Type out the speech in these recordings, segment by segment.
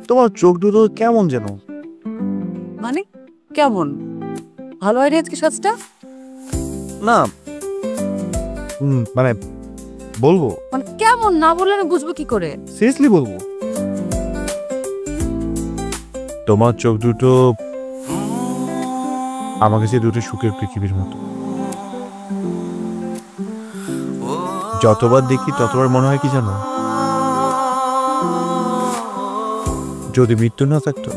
তোমার চোখ দুটো কেমন যেন। মানে কেমন? ভালো হয় আজকে সাজটা? না মানে বলবো, মানে কেমন না বললে না বুঝবো কি করে? সিরিয়াসলি বলবো, তোমার চোখ দুটো আমার কাছে দুটো সুখের পৃথিবীর মতো। যতবার দেখি ততবার মনে হয় কি জানো, যদি মৃত্যু না থাকতো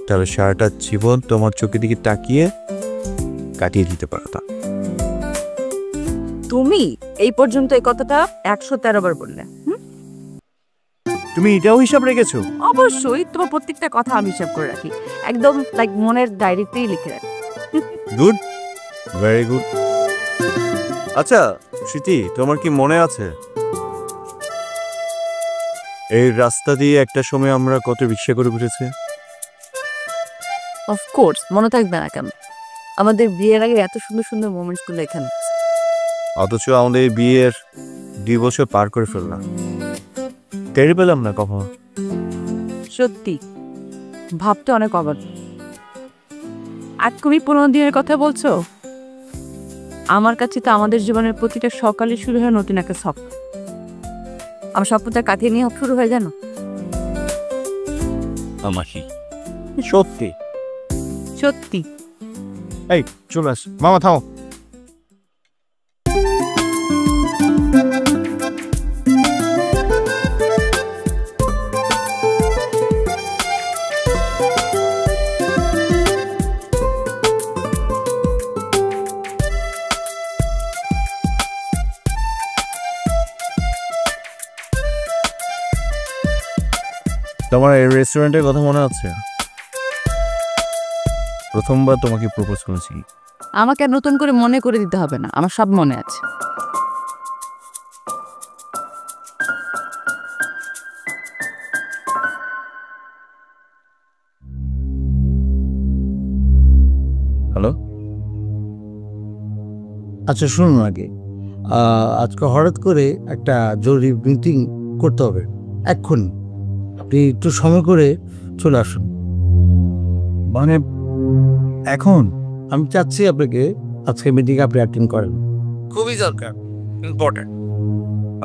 তাহলে সারাটা জীবন তোমার চোখের দিকে তাকিয়ে কাটিয়ে দিতে পারতাম। তুমি এই পর্যন্ত এই কথাটা 113 বার বললে। তুমি এটাও হিসাব রেখেছো? অবশ্যই, তোমার প্রত্যেকটা কথা আমি হিসাব করে রাখি, একদম লাইক মনের ডায়েরিতেই লিখে রাখি। Good, very good. আচ্ছা স্মৃতি, তোমার কি মনে আছে এই রাস্তা দিয়ে একটা সময় আমরা কত রিক্সা করে ঘুরেছি? অফকোর্স, মনে থাকবে না কেন? আমাদের বিয়ের আগে এত সুন্দর সুন্দর মোমেন্টস গুলো এখানে। অথচ আমাদের বিয়ের 2 বছর পার করে ফেললাম, টের পেলাম না কখন। সত্যি ভাবতে অনেক অবাক। আর তুমি 15 দিনের কথা বলছো? আমার কাছে তো আমাদের জীবনের প্রতিটা সকালে শুরু হয় নতুন একটা স্বপ্ন। আমার স্বপ্নটা কাটিয়ে নিয়ে শুরু হয়ে জানো আমার সত্যি সত্যি। এই চলে আস, মামা থামো। তোমার এই রেস্টুরেন্টের কথা মনে আছে? প্রথমবার তোমাকে প্রপোজ করেছি। আমাকে আর নতুন করে মনে করে দিতে হবে না, আমার সব মনে আছে। হ্যালো, আচ্ছা শুনুন, আগে আজকে হঠাৎ করে একটা জরুরি মিটিং করতে হবে এক্ষুনি। আপনি একটু সময় করে চলে আসুন। মানে এখন? আমি চাচ্ছি আপনাকে আজকে মিটিং আপনি অ্যাটেন্ড করেন, খুবই দরকার, ইম্পর্টেন্ট।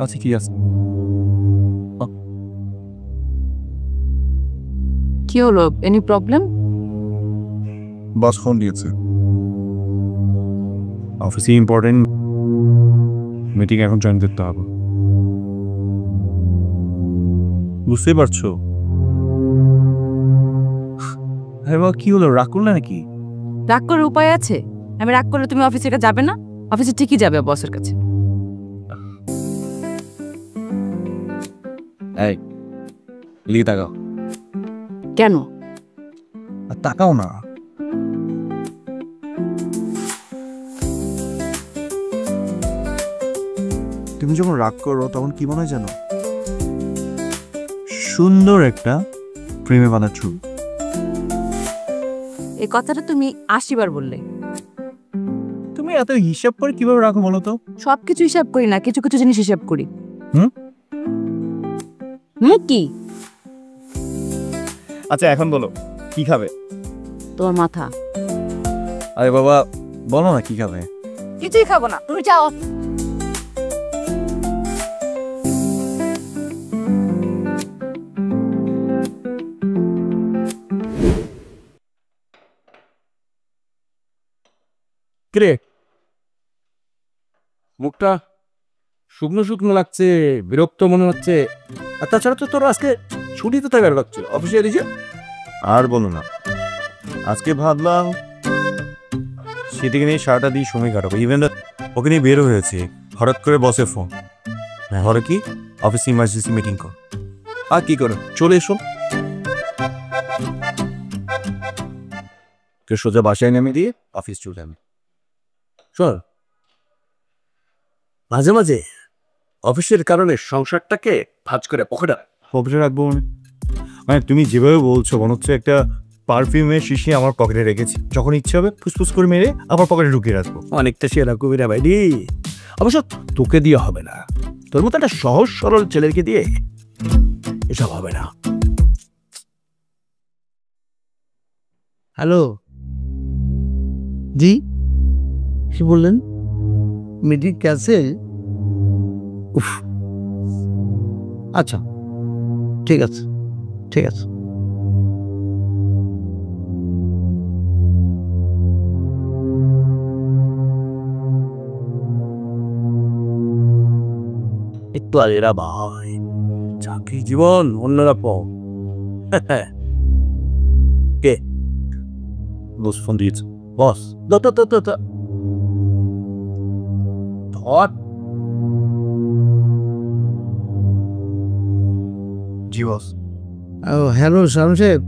আচ্ছা কি আছে? কি হলো, এনি প্রবলেম? বস ফোন দিয়েছে, অফিসে ইম্পর্টেন্ট মিটিং এখন জয়েন করতে হবে। বুঝতেই পারছো? আরে বাবা, কি হলো, রাগ করলে নাকি? রাগ করার উপায় আছে? আমি রাগ করলে তুমি অফিসে যাবে না? অফিসে ঠিকই যাবে বসের কাছে। এই লি তাকাও। কেন? তাকাও না। তুমি যখন রাগ করো তখন কি মনে হয় জানো? সুন্দর একটা প্রেমে বাঁধা ছবি। এই কথাটা তুমি 80 বার বললে। তুমি এত হিসাব করে কিভাবে রাখো বলো তো? সবকিছু হিসাব করি না, কিছু কিছু জিনিস হিসাব করি। কি? আচ্ছা এখন বলো, কি খাবে? তোমার মাথা। আরে বাবা বলো না কি খাবে। কিছুই খাবো না, তুমি যাও। কিরে, মুখটা শুকনো শুকনো লাগছে, বিরক্ত মনে হচ্ছে। আর তাছাড়া তো তোর আজকে ছুটিতে থাকার লাগছে, অফিসে এসে। আর বলো না, আজকে ভাবলাম সেদিকে নিয়ে সারাটা দিয়ে সময় কাটাবো। ইভেন ওকে নিয়ে বেরো হয়েছে, হঠাৎ করে বসে ফোন, হঠাৎ কি অফিসে ইমার্জেন্সি মিটিং কর। আর কি করো, চলে এসো। সোজা বাসায় নেমে দিয়ে অফিস চলে যাবে। শোন, মাঝে মাঝে অফিসের কারণে সংসারটাকে ভাঁজ করে পকেটে পকেটে রাখবো মানে তুমি যেভাবে বলছো মনে হচ্ছে একটা পারফিউমের শিশি আমার পকেটে রেখেছি, যখন ইচ্ছে হবে ফুসফুস করে মেরে আমার পকেটে ঢুকিয়ে রাখবো। অনেকটা সেরা কবিরা ভাইডি। অবশ্য তোকে দিয়ে হবে না, তোর মতো একটা সহজ সরল ছেলেকে দিয়ে এসব হবে না। হ্যালো, জি, কি বললেন? Meeting cancel? উফ, আচ্ছা, ঠিক আছে, ঠিক আছে। একটু এরা ভাই, চাকরি জীবন অন্যরকম। কে বস ফোন দিয়েছে। বস? ধর জি বস। হ্যালো শামীম সাহেব,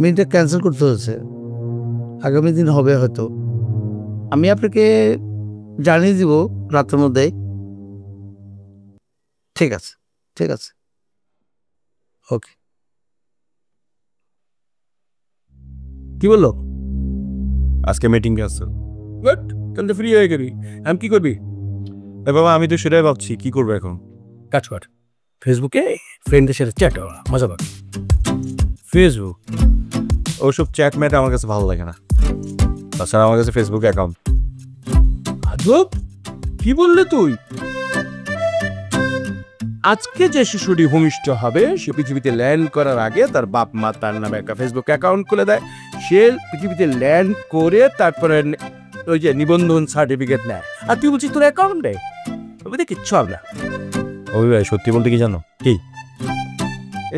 মিটিংটা ক্যান্সেল করতে হয়েছে, আগামী দিন হবে হয়তো। আমি আপনাকে জানিয়ে দিব রাতের মধ্যেই। ঠিক আছে, ঠিক আছে, ওকে। কি বললো? আজকে মিটিং ক্যান্সেল। বাট কালকে ফ্রি হয়ে গেবি, আমি কি করবি? বাবা আমি তো সেটাই ভাবছি, কি করবো এখন? কাজ কর, ফেসবুকে ফ্রেন্ডদের সাথে চ্যাট কর, মজা পাবি। ফেসবুক? ওসব চ্যাট ম্যাট আমার কাছে ভালো লাগে না। তাছাড়া আমার কাছে ফেসবুক অ্যাকাউন্ট। আজব, কি বললে তুই? আজকে যে শিশুটি ভূমিষ্ঠ হবে সে পৃথিবীতে ল্যান্ড করার আগে তার বাপ মা তার নামে একটা ফেসবুক অ্যাকাউন্ট খুলে দেয়। সে পৃথিবীতে ল্যান্ড করে তারপরে ওই যে নিবন্ধন সার্টিফিকেট নেয়, আর তুই বলছিস তোর অ্যাকাউন্ট নেই? ওই কিচ্ছু হবে না। ওই ভাই সত্যি বলতে কি জানো কি,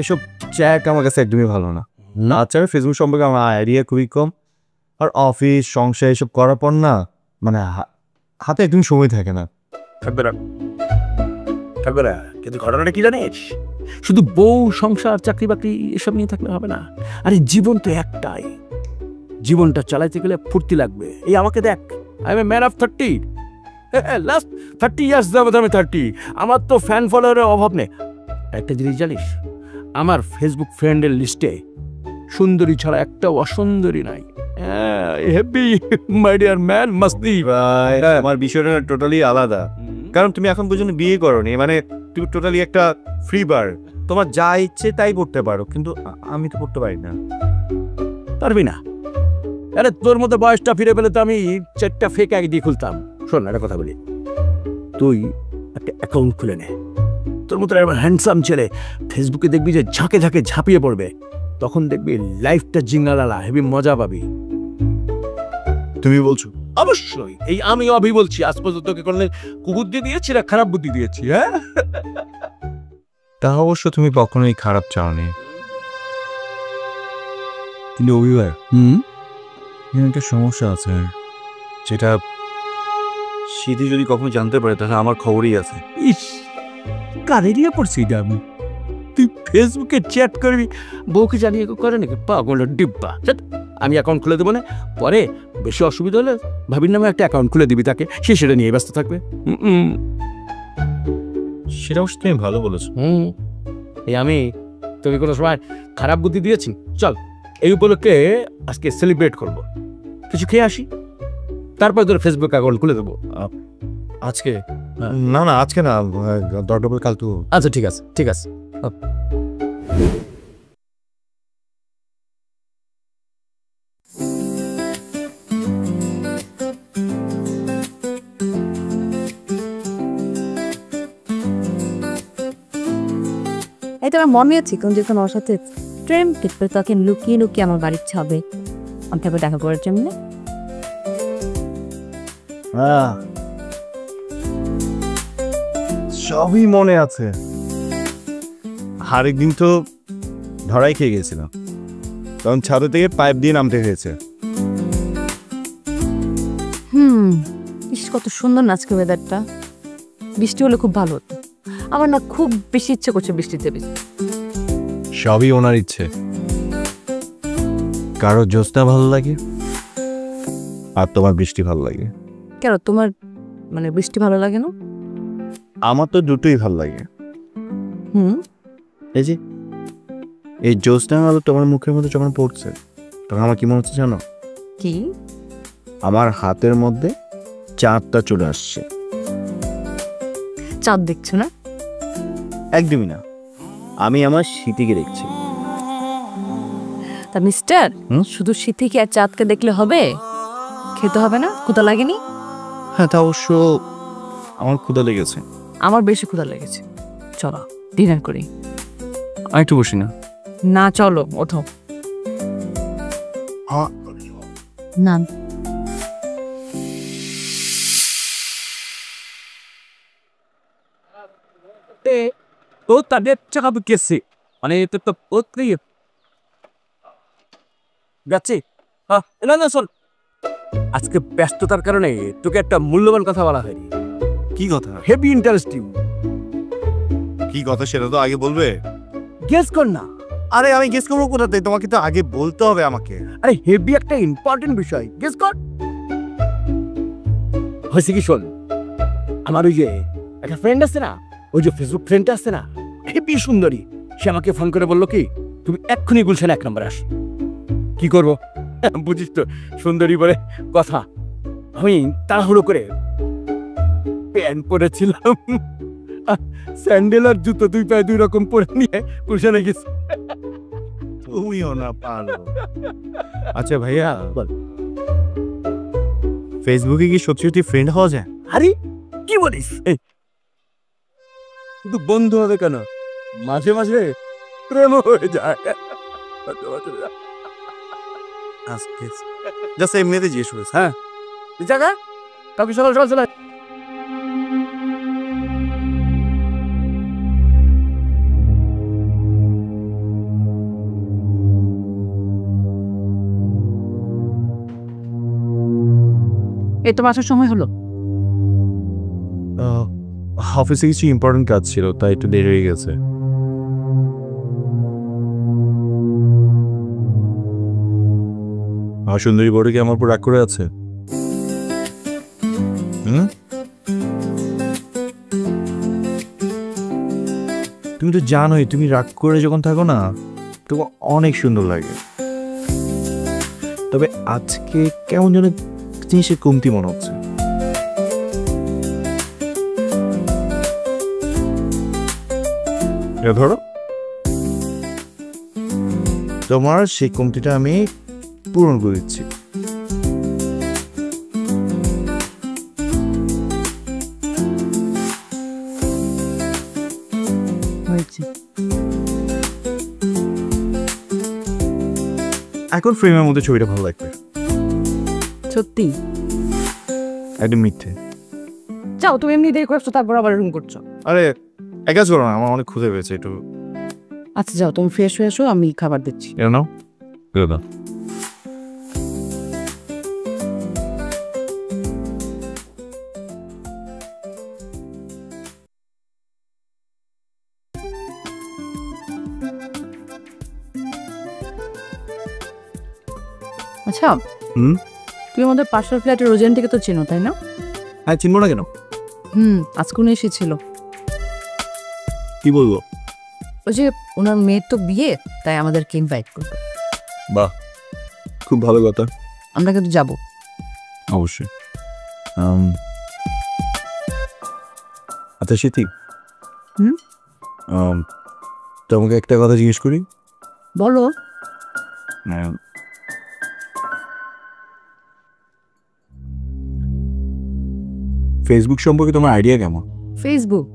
এসব চ্যাট আমার কাছে একদমই ভালো না। তাছাড়া ফেসবুক সম্পর্কে আমার আইডিয়া খুবই কম। আর অফিস সংসার এসব করার পর না, মানে হাতে একদম সময় থাকে না। থাকবে না, থাকবে না। কিন্তু ঘটনাটা কি জানিস, শুধু বউ সংসার চাকরি বাকরি এসব নিয়ে থাকলে হবে না। আরে জীবন তো একটাই, জীবনটা চালাইতে গেলে ফুর্তি লাগবে। এই আমাকে দেখ, I M a man of 30, last 30 years যাবত আমি 30। আমার তো ফ্যান ফলোয়ারের অভাব নেই। একটা জিনিস জানিস, আমার ফেসবুক ফ্রেন্ডের লিস্টে সুন্দরী ছাড়া একটা অসুন্দরী নাই। হ্যাপি মাই ডিয়ার ম্যান, মাস্তি ভাই আমার বিষয়টা টোটালি আলাদা। কারণ তুমি এখন পর্যন্ত বিয়ে করোনি, মানে তুমি টোটালি একটা ফ্রি বার্ড। তোমার যা ইচ্ছে তাই করতে পারো, কিন্তু আমি তো করতে পারি না। পারবি না? আরে তোর মতো বয়সটা ফিরে পেলে তো আমি 4টা ফেক আইডি খুলতাম। শোন একটা কথা বলি, তুই একটা অ্যাকাউন্ট খুলে নে। তোর মতো একবার হ্যান্ডসাম ছেলে ফেসবুকে দেখবি যে ঝাঁকে ঝাঁকে ঝাঁপিয়ে পড়বে, তখন দেখবি লাইফটা জিঙ্গালালা, হেবি মজা পাবি। তুমি বলছো? অবশ্যই, এই আমি অভি বলছি। আজ পর্যন্ত তোকে কোনো কুবুদ্ধি দিয়েছি না খারাপ বুদ্ধি দিয়েছি? হ্যাঁ, তা অবশ্য তুমি কখনোই খারাপ চাওনি, কিন্তু অভিভাবক একটা সমস্যা আছে, যেটা সিদ্ধি যদি কখনো জানতে পারে তাহলে আমার খবরই আছে। ইস, কাদের দিয়ে পড়ছি এটা আমি? তুই ফেসবুকে চ্যাট করবি, বউকে জানিয়ে করে নাকি? পাগলের ডিব্বা। আমি অ্যাকাউন্ট খুলে দেবো না, পরে বেশি অসুবিধা হলে ভাবির নামে একটা অ্যাকাউন্ট খুলে দিবি তাকে, সে সেটা নিয়ে ব্যস্ত থাকবে। সেটা অবশ্য তুমি ভালো বলেছো। এই আমি তোকে কোনো সময় খারাপ বুদ্ধি দিয়েছি? চল এই উপলক্ষে আজকে সেলিব্রেট করব, কিছু খেয়ে আসি, তারপর তোর ফেসবুক অ্যাকাউন্ট খুলে দেবো। আজকে? না না আজকে না, দরকার পড়লে কাল তো। আচ্ছা ঠিক আছে, ঠিক আছে। এই তোমার মনে আছে কোন যখন ওর সাথে ট্রেন টিপে তাকে লুকিয়ে লুকিয়ে আমার বাড়ির ছাবে আমি তারপর দেখা করার জন্য? সবই মনে আছে। আরেকদিন তো ধরাই খেয়ে গেছিলাম, তখন ছাদে থেকে পাইপ দিয়ে নামতে হয়েছে। ইস কত সুন্দর না আজকে ওয়েদারটা, বৃষ্টি হলে খুব ভালো হতো। আমার না খুব বেশি ইচ্ছে করছে বৃষ্টিতে ভিজতে। সবই ওনার ইচ্ছে। কারো জ্যোৎস্না ভালো লাগে আর তোমার বৃষ্টি ভালো লাগে। কেন তোমার মানে বৃষ্টি ভালো লাগে না? আমার তো দুটোই ভালো লাগে। এই যে এই জ্যোৎস্না আলো তোমার মুখের মধ্যে যখন পড়ছে তখন আমার কি মনে হচ্ছে জানো? কি? আমার হাতের মধ্যে চাঁদটা চলে আসছে। চাঁদ দেখছো না? একদমই না, আমি আমার স্মৃতিকে দেখছি। তা মিস্টার, হুম? শুধু সিথিকে আর চাঁদকে দেখলে হবে? খেতে হবে না? ক্ষুধা লাগেনি? হ্যাঁ, তা অবশ্য আমার ক্ষুধা লেগেছে। আমার বেশি ক্ষুধা লেগেছে। চলো ডিনার করি। আমি একটু বসি না? না চলো, ওঠো। না তো তাদের টাকা বিকেছে মানে তো তো ওত্রি যাচ্ছি। না না শোন, আজকে ব্যস্ততার কারণে তোকে একটা মূল্যবান কথা বলা হয়নি। কি কথা? Heavy interesting. কি কথা সেটা তো আগে বলবে। গেস কর না। আরে আমি গেস করবো কোথাতে? তোমাকে তো আগে বলতে হবে আমাকে। আরে হেভি একটা ইম্পর্টেন্ট বিষয়, গেস কর। হয়েছে কি শোন, আমার ওই যে একটা ফ্রেন্ড আছে না, ওই যে ফেসবুক ফ্রেন্ডটা আছে না, হেভি সুন্দরী, সে আমাকে ফোন করে বললো কি তুমি এক্ষুনি গুলশান 1 নম্বরে আস। কি করবো বুঝিস তো, সুন্দরী বলে কথা। আমি তাড়াহুড়ো করে প্যান্ট পরেছিলাম, স্যান্ডেল আর জুতো 2 পায়ে 2 রকম পরে নিয়ে গুলশানে গেছি। তুমিও না পারো। আচ্ছা ভাইয়া বল, ফেসবুকে কি সত্যি সত্যি ফ্রেন্ড হওয়া যায়? আরে কি বলিস, কিন্তু বন্ধু হবে কেন, মাঝে মাঝে প্রেম হয়ে যায়। আজকে জাস্ট এমনিতে জিজ্ঞেস করেছে। হ্যাঁ জায়গা কালকে সকাল সকাল চলে। এই তো বাসার সময় হলো। অফিসে কিছু ইম্পর্টেন্ট কাজ ছিল, তাই একটু দেরি হয়ে গেছে। সুন্দরী বড় কি আমার উপর রাগ করে আছে? তুমি তো জানোই, তুমি রাগ করে যখন থাকো না তোমার অনেক সুন্দর লাগে। তবে আজকে কেমন যেন জিনিসের কমতি মনে হচ্ছে। ধরো তোমার সেই কমতিটা আমি পূরণ করে দিচ্ছি। এখন ফ্রেমের মধ্যে ছবিটা ভালো লাগবে। সত্যি? একদম মিথ্যে। যাও, তুমি এমনি দেরি করছো, তারপর আবার রুম করছো। আরে এক কাজ করো না, আমার অনেক ক্ষুধা পেয়েছে একটু। আচ্ছা যাও, তুমি ফ্রেশ হয়ে এসো, আমি খাবার দিচ্ছি। এটা নাও, এটা দাও। আচ্ছা হুম? তুমি আমাদের পাশের ফ্ল্যাটের রোজেন থেকে তো চেনো, তাই না? হ্যাঁ, চিনবো না কেন? আজকে উনি এসেছিল। কি বলবো? ওই যে ওনার মেয়ের তো বিয়ে, তাই আমাদেরকে ইনভাইট করবে। বাহ, খুব ভালো কথা। আমরা কিন্তু যাবো। অবশ্যই। আচ্ছা স্মৃতি, হুম? তোমাকে একটা কথা জিজ্ঞেস করি। বলো। ফেসবুক সম্পর্কে তোমার আইডিয়া কেমন? ফেসবুক?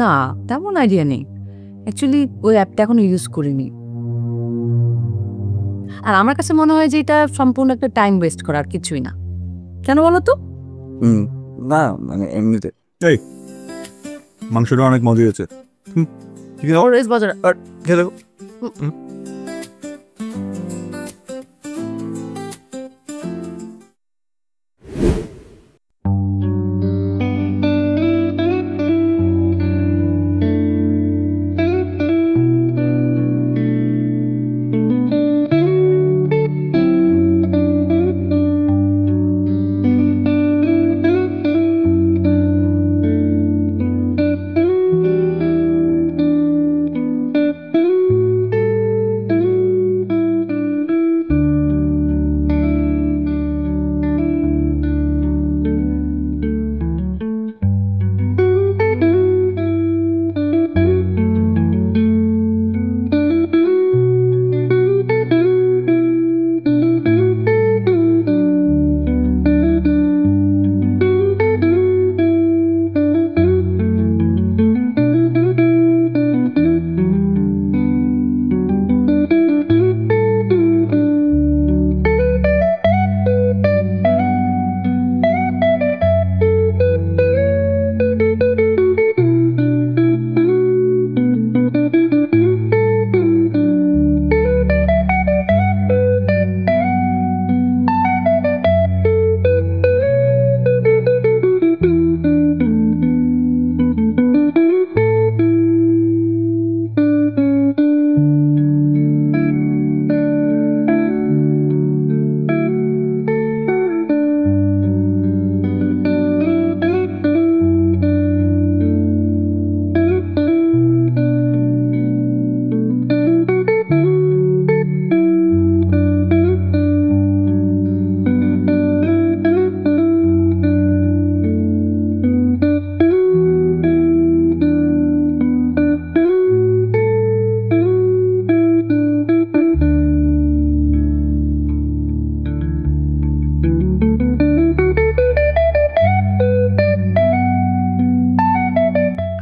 না, তেমন আইডিয়া নেই। অ্যাকচুয়ালি ওই অ্যাপটা এখনো ইউজ করিনি। আর আমার কাছে মনে হয় যে এটা সম্পূর্ণ একটা টাইম ওয়েস্ট করা, আর কিছুই না। কেন বলো তো? না মানে এমনিতে। এই মাংসটা অনেক মজা হয়েছে। অলওয়েজ বাজার খেলো।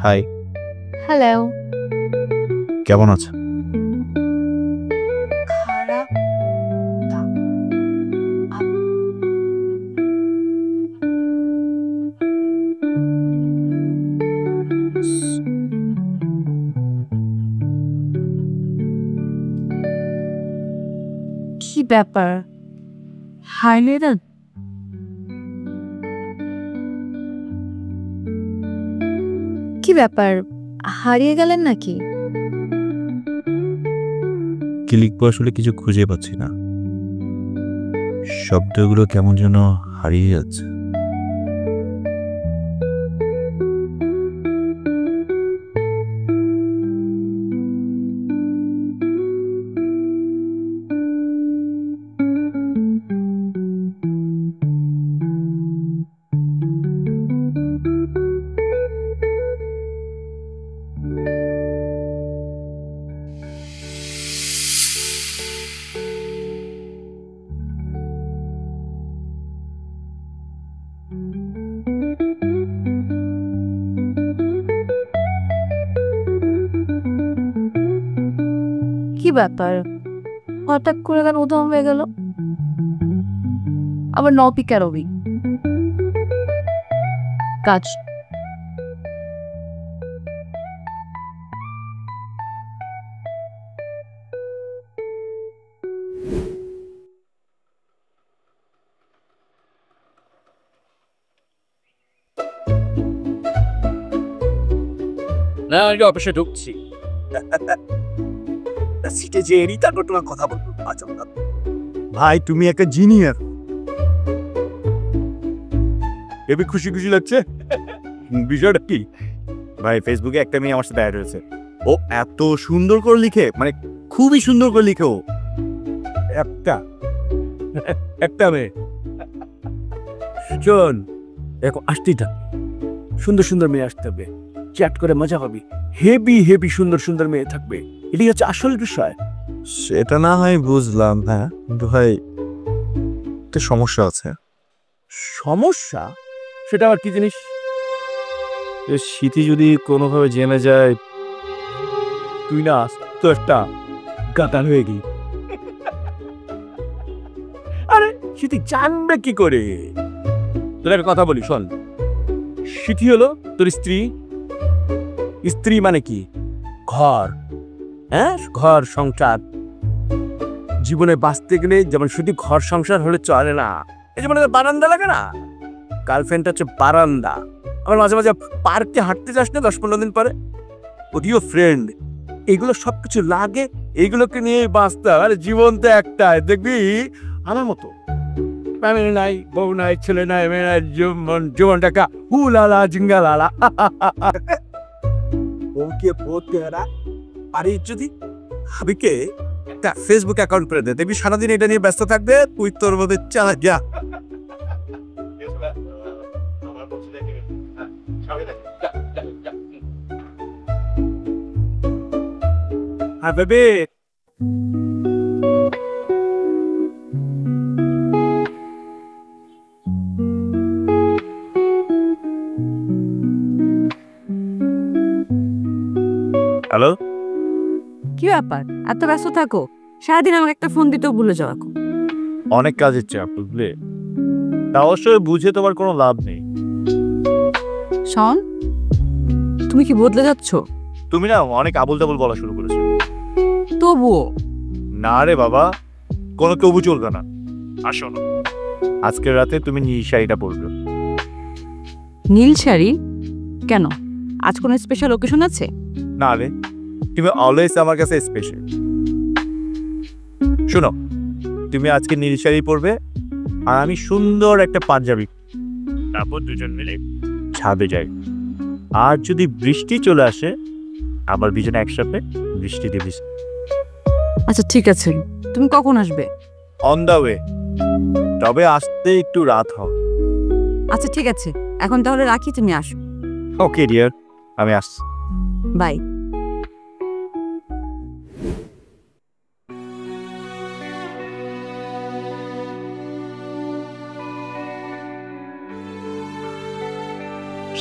Hi, hello. কেমন আছেন? খারাপ। কি ব্যাপার? হারিয়ে গেল? কি ব্যাপার, হারিয়ে গেলেন নাকি? কি লিখবো আসলে কিছু খুঁজে পাচ্ছি না, শব্দগুলো কেমন যেন হারিয়ে যাচ্ছে। কি ব্যাপার, হঠাৎ করে গান উধাও হয়ে গেল? আবার নপিকা রবি কাজ। না আমি অফিসে ঢুকছি। সিটে যে এরই তারপর তোমার কথা বলবো। আচ্ছা ভাই তুমি একটা জিনিয়ার। এবি খুশি খুশি লাগছে। বিষয়টা কি ভাই? ফেসবুকে একটা মেয়ে আমার সাথে অ্যাড হয়েছে, ও এত সুন্দর করে লিখে, মানে খুবই সুন্দর করে লিখে। ও একটা মেয়ে, শোন দেখো আসতেই থাক, সুন্দর সুন্দর মেয়ে আসতে হবে, চ্যাট করে মজা হবে, হেভি হেভি সুন্দর সুন্দর মেয়ে থাকবে, এটাই হচ্ছে আসল বিষয়। সেটা না হয় বুঝলাম, হ্যাঁ, কিন্তু ভাই একটা সমস্যা আছে। সমস্যা? সেটা আবার কি জিনিস? স্মৃতি যদি কোনোভাবে জেনে যায়, তুই না তো একটা গাতার হয়ে গি। আরে স্মৃতি জানবে কি করে? তোর একটা কথা বলি শোন, স্মৃতি হলো তোর স্ত্রী। স্ত্রী মানে কি? ঘর, হ্যাঁ, ঘর সংসার। জীবনে বাঁচতে গেলে যেমন শুধু ঘর সংসার হলে চলে না, এই যেমন বারান্দা লাগে না, গার্লফ্রেন্ডটা হচ্ছে বারান্দা। আমার মাঝে মাঝে পার্কে হাঁটতে যাস না 10-15 দিন পরে, ওদিও ফ্রেন্ড। এগুলো সবকিছু লাগে, এইগুলোকে নিয়ে বাঁচতে হবে। আরে জীবন তো একটাই, দেখবি আমার মতো ফ্যামিলি নাই, বউ নাই, ছেলে নাই, মেয়ে নাই, জীবনটা কা হুলালা জিঙ্গালালা। বউকে বলতে আরে যদি হাবিকে একটা ফেসবুক অ্যাকাউন্ট করে দে, দেখবি সারাদিন এটা নিয়ে ব্যস্ত থাকবে, তুই তোর মধ্যে চালা যা। হ্যাঁ বেবি, হ্যালো, কি ব্যাপার, এত ব্যস্ত থাকো? সারাদিন আমাকে একটা ফোন দিতেও ভুলে যাও এখন। অনেক কাজের চাপ বুঝলে, তা অবশ্যই বুঝে তোমার কোনো লাভ নেই। শোন, তুমি কি বদলে যাচ্ছ? তুমি না অনেক আবুল তাবুল বলা শুরু করেছো। তবুও না রে বাবা, কোনো তবু চলবে না। আসো না, আজকের রাতে তুমি নীল শাড়িটা পরবে। নীল শাড়ি কেন? আজ কোনো স্পেশাল ওকেশন আছে? না রে, তুমি অলওয়েজ আমার কাছে স্পেশাল। শোনো, তুমি আজকে নীল শাড়ি পরবে আর আমি সুন্দর একটা পাঞ্জাবি, তারপর দুজন মিলে ছাদে যাই। আর যদি বৃষ্টি চলে আসে, আমার দুজনে একসাথে বৃষ্টি দিবি। আচ্ছা ঠিক আছে, তুমি কখন আসবে? অন দা ওয়ে, তবে আসতে একটু রাত হবে। আচ্ছা ঠিক আছে, এখন তাহলে রাখি, তুমি আসো। ওকে ডিয়ার, আমি আসছি। বাই।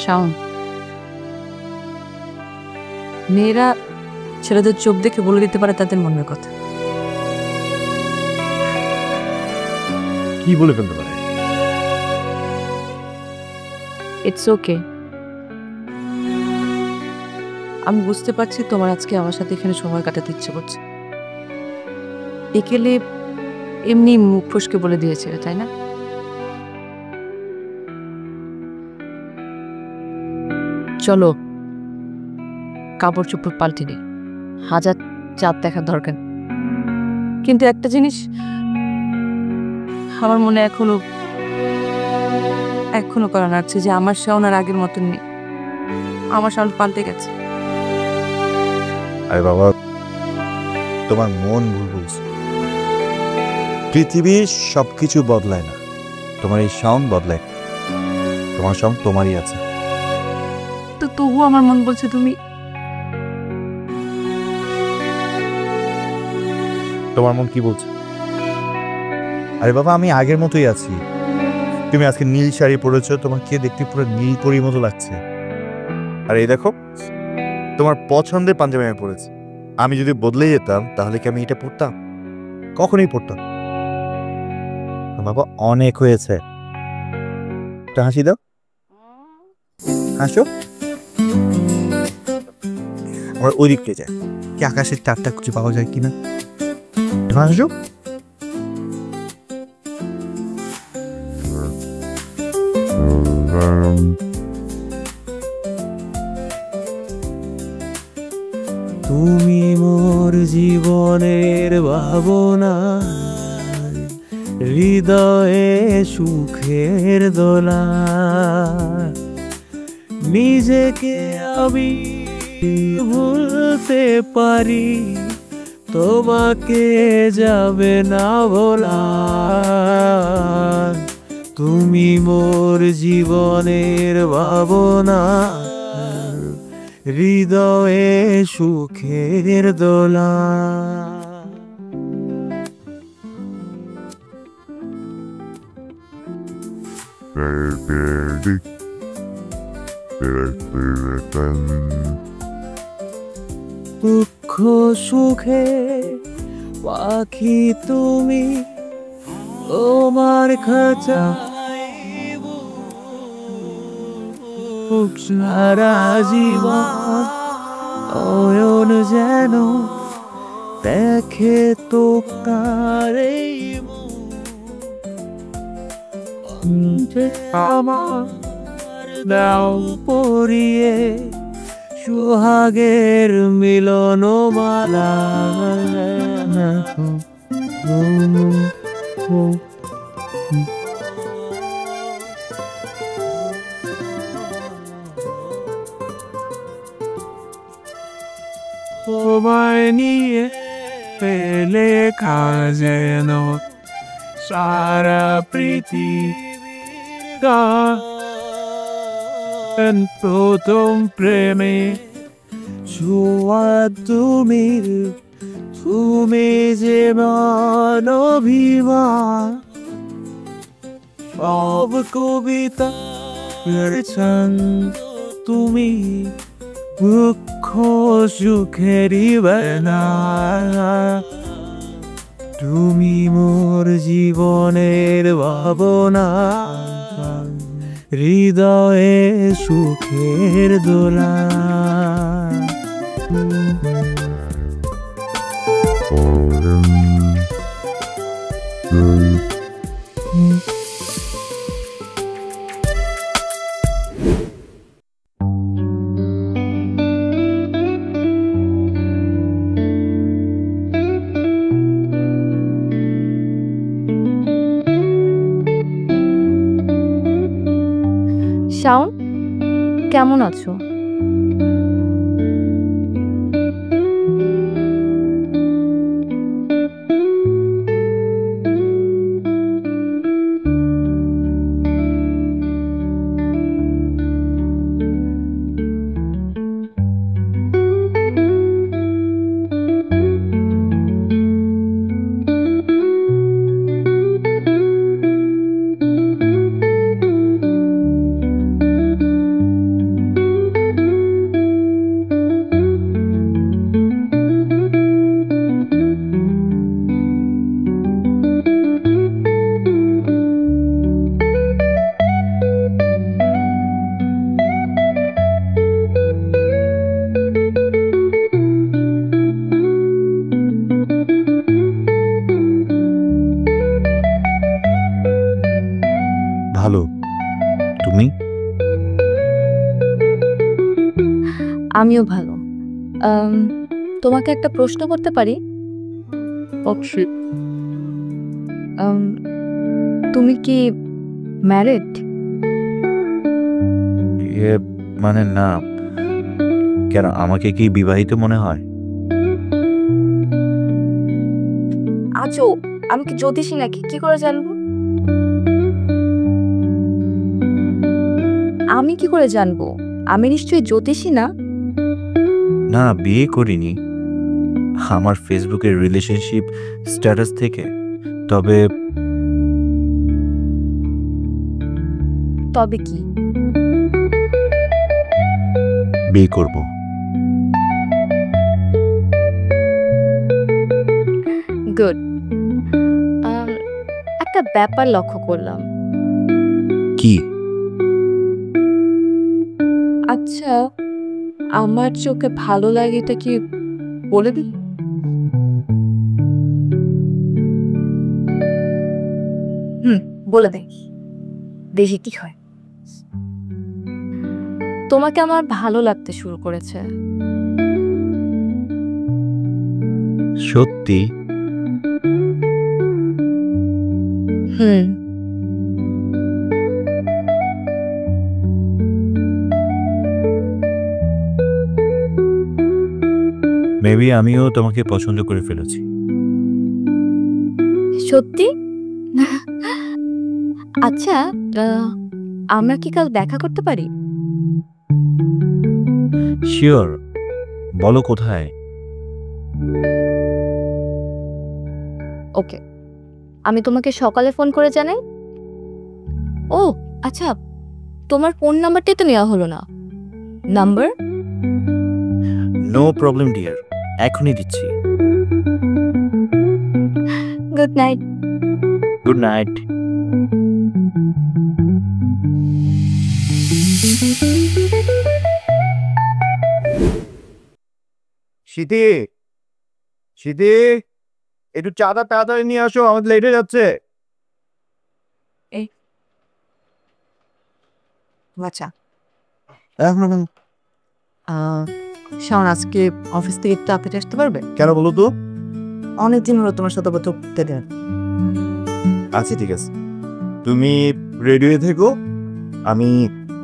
শাওন, মেয়েরা ছেলেদের চোখ দেখে বলে দিতে পারে তাদের মনের কথা। কি বলে ফেলতে পারে? It's okay. আমি বুঝতে পারছি তোমার আজকে আমার সাথে এখানে সময় কাটাতে ইচ্ছে করছে। বিকেলে এমনি মুখ ফসকে বলে দিয়েছে, তাই না? চলো কাপড় চোপড় পাল্টে নিই, হাজার চাঁদ দেখার দরকার। কিন্তু একটা জিনিস আমার মনে এখনো করা লাগছে যে আমার শাওন আর আগের মতন নেই। আমার শাওন পাল্টে গেছে। আরে বাবা, তোমার মন ভুল বলছে। পৃথিবীর সবকিছু বদলায় না, তোমার এই শাওন বদলায়। তোমার শাওন তোমারই আছে। তো তবুও আমার মন বলছে তুমি। তোমার মন কি বলছে? আরে বাবা, আমি আগের মতোই আছি। তুমি আজকে নীল শাড়ি পরেছো, তোমাকে দেখতে পুরো নীল পরীর মতো লাগছে। আর এই দেখো, তোমার পছন্দের পাঞ্জাবি আমি পরেছি। আমি যদি বদলে যেতাম তাহলে কি আমি এটা পরতাম? কখনোই পরতাম না। বাবা, অনেক হয়েছে। একটা হাসি দাও, হাসো। আমরা ওই দিকতে যাই, কি আকাশের চারটা খুঁজে পাওয়া যায় কিনা। হাসো। তুমি মোর জীবনের ভাবনা, হৃদয়ে সুখের দোলা। নিজেকে আমি ভুলতে পারি, তোমাকে যাবে না ভোলা। তুমি মোর জীবনের ভাবনা, হৃদয়ে সুখের দোলা। দুঃখ সুখে পাখি তুমি, তোমার খাঁচা সারা জীবন নয়ন যেন দেখে তো কারে আমার দাও পরিয়ে সুহাগের মিলন মালা। তোমায় নিয়ে পেলে যেন সারা পৃথিবীর প্রথম প্রেমে ছোঁয়া তুমি, তুমি যে মানবিমান। সব কবিতা তুমি, দুঃখ সুখেরই বেলা। তুমি মোর জীবনের ভাবনা, হৃদয়ে সুখের দোলা। শাওন, কেমন আছো? আমিও ভালো। তোমাকে একটা প্রশ্ন করতে পারি? তুমি কি ম্যারিড? মানে না, কেন আমাকে কি বিবাহিত মনে হয়? আজও আমি কি জ্যোতিষী নাকি? কি করে জানবো? আমি কি করে জানবো? আমি নিশ্চয়ই জ্যোতিষী না। না, বিয়ে করিনি। আমার ফেসবুকের রিলেশনশিপ স্ট্যাটাস থেকে। তবে তবে কি? বিয়ে করব। গুড। একটা ব্যাপার লক্ষ্য করলাম। কি? আচ্ছা, আমার চোখে ভালো লাগে এটা কি বলে দিই? বলে দেই, দেখি কি হয়। তোমাকে আমার ভালো লাগতে শুরু করেছে। সত্যি? মেবি আমিও তোমাকে পছন্দ করে ফেলেছি। সত্যি? আচ্ছা, আমরা কি কাল দেখা করতে পারি? শিওর, বলো কোথায়? ওকে, আমি তোমাকে সকালে ফোন করে জানাই। ও আচ্ছা, তোমার ফোন নাম্বারটাই তো নেওয়া হলো না। নাম্বার? নো প্রবলেম ডিয়ার, এখনই দিচ্ছি। Good night. Good night. Shiti, Shiti, একটু চাটা তাড়াতাড়ি নিয়ে আসো, আমাদের লেট হয়ে যাচ্ছে। আচ্ছা, এখন শাওন আজকে অফিস থেকে তাড়াতাড়ি আসতে পারবে? কেন বলো তো? অনেকদিন হলো তোমার সাথে কথা বলতে দেন। আচ্ছা ঠিক আছে, তুমি রেডি হয়ে থেকো, আমি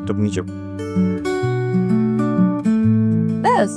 তুমি নিচে। ব্যাস।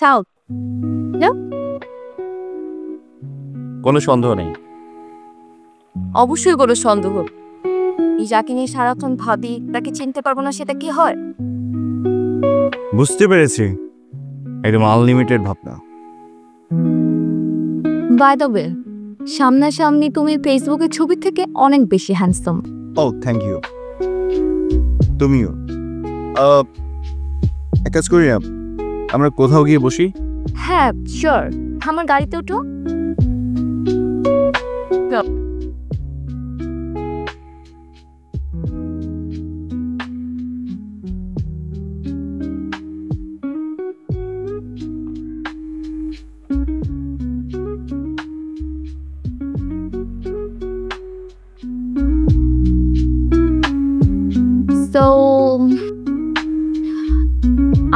সাউথ। কোনো সন্দেহ নেই। অবশ্যই কোনো সন্দেহ। এই যাকে নিয়ে সারাক্ষণ ভাবি তাকে চিনতে পারবো না, সেটা কি হয়? বুঝতে পেরেছি, একদম আনলিমিটেড ভাবনা। বাই দ্য ওয়ে, সামনাসামনি তুমি ফেসবুকের ছবি থেকে অনেক বেশি হ্যান্ডসাম। O thank you. তুমিও। এক কাজ করি না, আমরা কোথাও গিয়ে বসি? হ্যাঁ শিওর, আমার গাড়িতে ওঠো। তো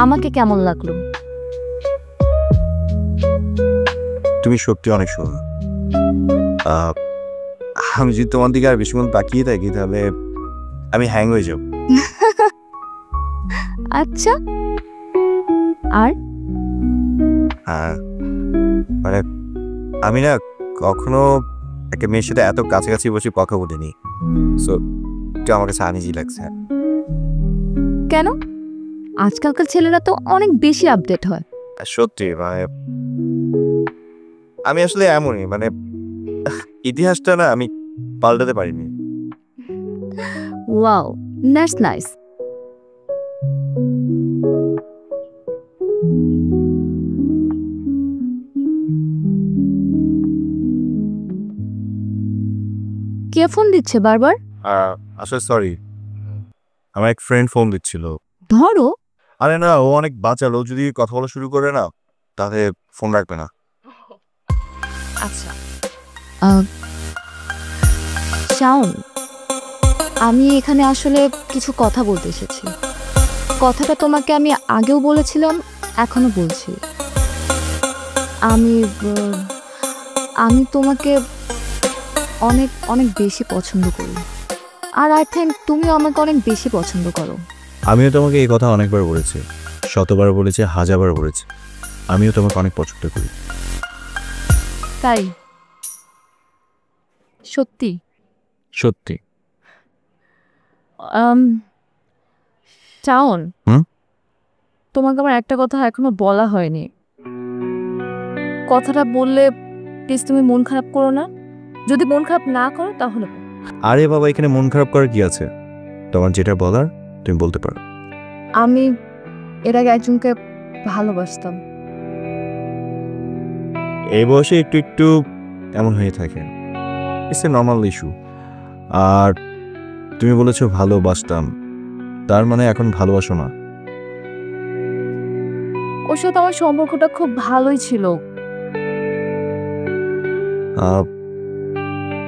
আমাকে কেমন লাগলো? তুমি সত্যি অনেক সুন্দর। আমি যদি তোমার দিকে আর বেশিক্ষণ তাকিয়ে থাকি তাহলে আমি হ্যাং হয়ে যাব। আচ্ছা, আর মানে আমি না কখনো একটা মেয়ের সাথে এত কাছাকাছি বসে কথা বলিনি, সো একটু আমার কাছে আনইজি লাগছে। কেন? আজকালকার ছেলেরা তো অনেক বেশি আপডেট হয়। সত্যি মানে আমি আসলে এমনই, মানে ইতিহাসটা না আমি পাল্টাতে পারিনি। Wow, that's nice. K phone দিচ্ছে বারবার? আসলে সরি, আমার এক ফ্রেন্ড ফোন দিচ্ছিল। ধরো। আরে না, ও অনেক বাঁচালো, যদি কথা বলা শুরু করে না তাহলে ফোন রাখবে না। আচ্ছা, শাওন, আমি এখানে আসলে কিছু কথা বলতে এসেছি। কথাটা তোমাকে আমি আগেও বলেছিলাম, এখনো বলছি। আমি তোমাকে অনেক অনেক বেশি পছন্দ করি, আর আই থিঙ্ক তুমিও আমাকে অনেক বেশি পছন্দ করো। আমিও তোমাকে এই কথা অনেকবার বলেছি, শতবার বলেছি, হাজারবার বলেছি। আমিও তোমাকে অনেক পছন্দ করি। তাই? সত্যি? সত্যি। শাওন, হুম? তোমাকে আমার একটা কথা এখনো বলা হয়নি। কথাটা বললে প্লিজ তুমি মন খারাপ করো না। যদি মন খারাপ না করো তাহলে। আরে বাবা, এখানে মন খারাপ করার কি আছে? তোমার যেটা বলার তুমি বলতে পারো। আমি এর আগে একজনকে ভালোবাসতাম। এই বয়সে একটু একটু এমন হয়ে থাকে, ইটস এ নর্মাল ইস্যু। আর তুমি বলেছো ভালোবাসতাম, তার মানে এখন ভালোবাসো না? ওর সাথে আমার সম্পর্কটা খুব ভালোই ছিল।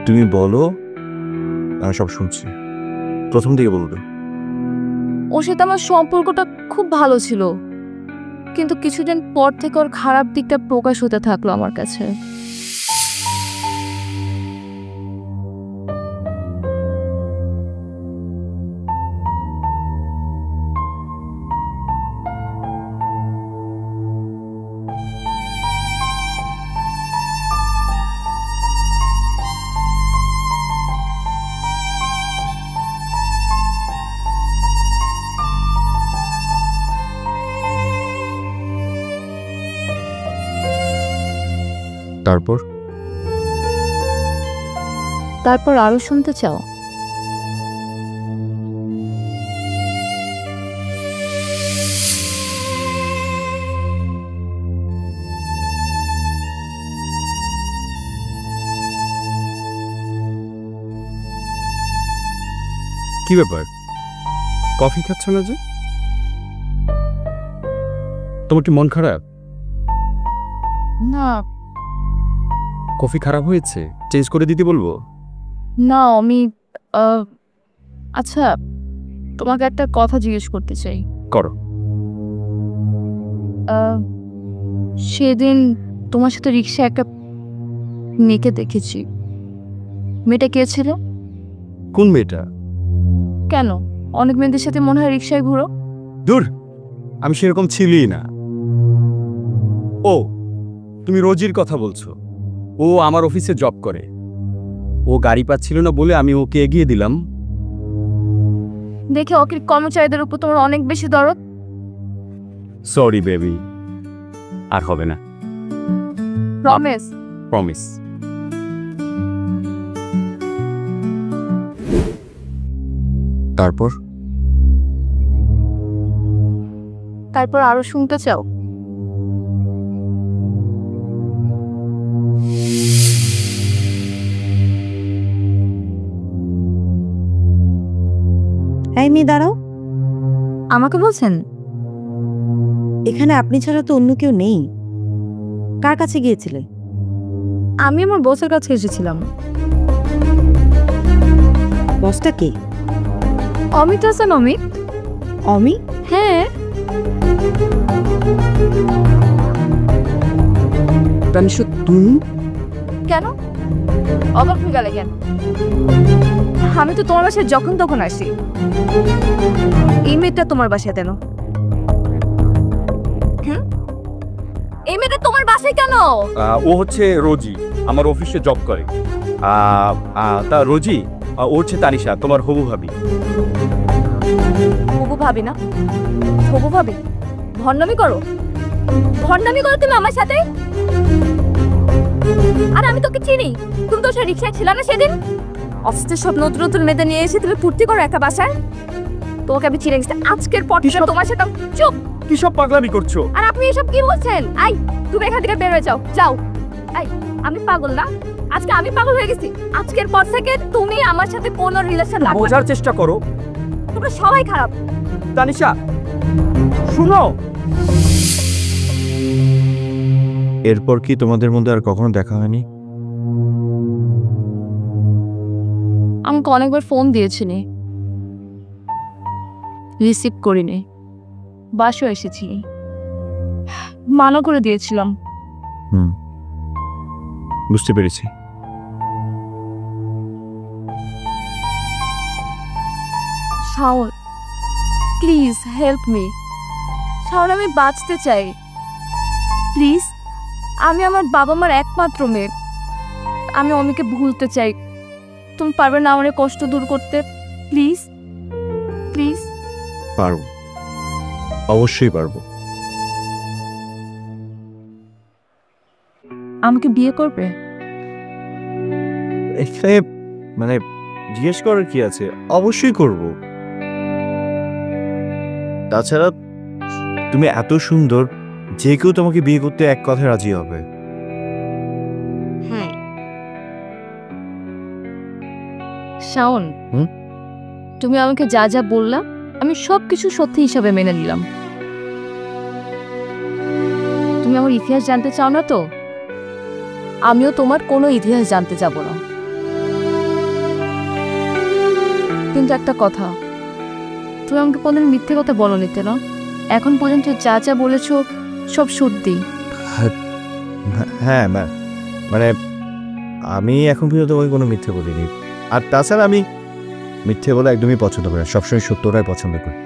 তুমি বলো, আমি সব শুনছি। প্রথম দিকে বলতো। ওর সাথে আমার সম্পর্কটা খুব ভালো ছিল, কিন্তু কিছুদিন পর থেকে ওর খারাপ দিকটা প্রকাশ হতে থাকলো আমার কাছে। তারপর আরো শুনতে চাও? কি ব্যাপার, কফি খাচ্ছ না যে? তোমার কি মন খারাপ? না কফি খারাপ হয়েছে, চেঞ্জ করে দিতে বলবো? না, আমি আচ্ছা তোমাকে একটা কথা জিজ্ঞেস করতে চাই। করো। সেদিন তোমার সাথে রিক্সায় একটা মেয়েকে দেখেছি। মেয়েটা কে ছিল? কোন মেয়েটা? কেন, অনেক মেয়েদের সাথে মনে হয় রিক্সায় ঘুরো। দূর, আমি সেরকম ছিলই না। ও, তুমি রোজির কথা বলছো? ও আমার অফিসে জব করে। ও গাড়ি পাচ্ছিল না বলে আমি ওকে এগিয়ে দিলাম। দেখে অকির কর্মচারীদের উপর তোমার অনেক বেশি দরদ। সরি বেবি, আর হবে না। প্রমিস? প্রমিস। তারপর তারপর আরো শুনতে চাও? এই মেয়ে দাঁড়াও। আমাকে বলছেন? এখানে আপনি ছাড়া তো অন্য কেউ নেই। কার কাছে গিয়েছিলে? আমি আমার বসের কাছে এসেছিলাম। বসটা কে? অমিত হাসান। অমিত? অমি? হ্যাঁ। তানিশু, তুমি? কেন অবাক হয়ে গেলে কেন? আমি তো তোমার বাসায় যখন তখন আসি। এই মেয়েটা তোমার বাসায় কেন? এই মেয়েটা তোমার বাসায় কেন? ও হচ্ছে রোজি, আমার অফিসে জব করে। তা রোজি, ও হচ্ছে তানিশা, তোমার হবু ভাবি। হবু ভাবি না? হবু ভাবি? ভণ্ডামি করো তুমি আমার সাথে? আর আমি তোকে চিনি, তুমি তো সে রিক্সায় ছিল না সেদিন? অফিসে সব নতুন নতুন মেয়েদের নিয়ে এসে তুমি ফুর্তি করো একা বাসায়। তোকে আমি চিনে গেছি, আজকের পর থেকে তোমার সাথে। চুপ! কি সব পাগলামি করছো? আর আপনি এসব কি বলছেন? আই, তুমি এখান থেকে বের হয়ে যাও, যাও। আই, আমি পাগল না, আজকে আমি পাগল হয়ে গেছি। আজকের পর থেকে তুমি আমার সাথে কোনো রিলেশন রাখবে না। বোঝার চেষ্টা করো। তোমরা সবাই খারাপ। তানিশা শুনো, এরপর কি তোমাদের মধ্যে আর কখনো দেখা হয়নি? আমাকে অনেকবার ফোন দিয়েছিনি, রিসিভ করিনি। বাসায় এসেছি, মানা করে দিয়েছিলাম। বুঝতে পেরেছি। Shaon, please help me. Shaon, আমি বাঁচতে চাই, প্লিজ। আমি আমার বাবা মার একমাত্র মেয়ে, আমি অমিকে ভুলতে চাই। তুমি পারবে না আমার এই কষ্ট দূর করতে? Please please. পারবো, অবশ্যই পারবো। আমাকে বিয়ে করবে? এখানে মানে জিজ্ঞেস করার কি আছে? অবশ্যই করব। তাছাড়া তুমি এত সুন্দর, যে কেউ তোমাকে বিয়ে করতে এক কথায় রাজি হবে। হ্যাঁ শাওন, তুমি আমাকে যা যা বললা আমি সবকিছু সত্যি হিসাবে মেনে নিলাম। তুমি আমার ইতিহাস জানতে চাও না তো? আমিও তোমার কোনো ইতিহাস জানতে যাব না। কিন্তু একটা কথা, তুমি আমাকে কোনদিন মিথ্যে কথা বলো নিতে না। এখন পর্যন্ত যা যা বলেছো সব সত্যি। হ্যাঁ মানে আমি এখন পর্যন্ত ওই কোনো মিথ্যে বলিনি। আর তাছাড়া আমি মিথ্যে বলে একদমই পছন্দ করি না, সবসময় সত্যটাই পছন্দ করি।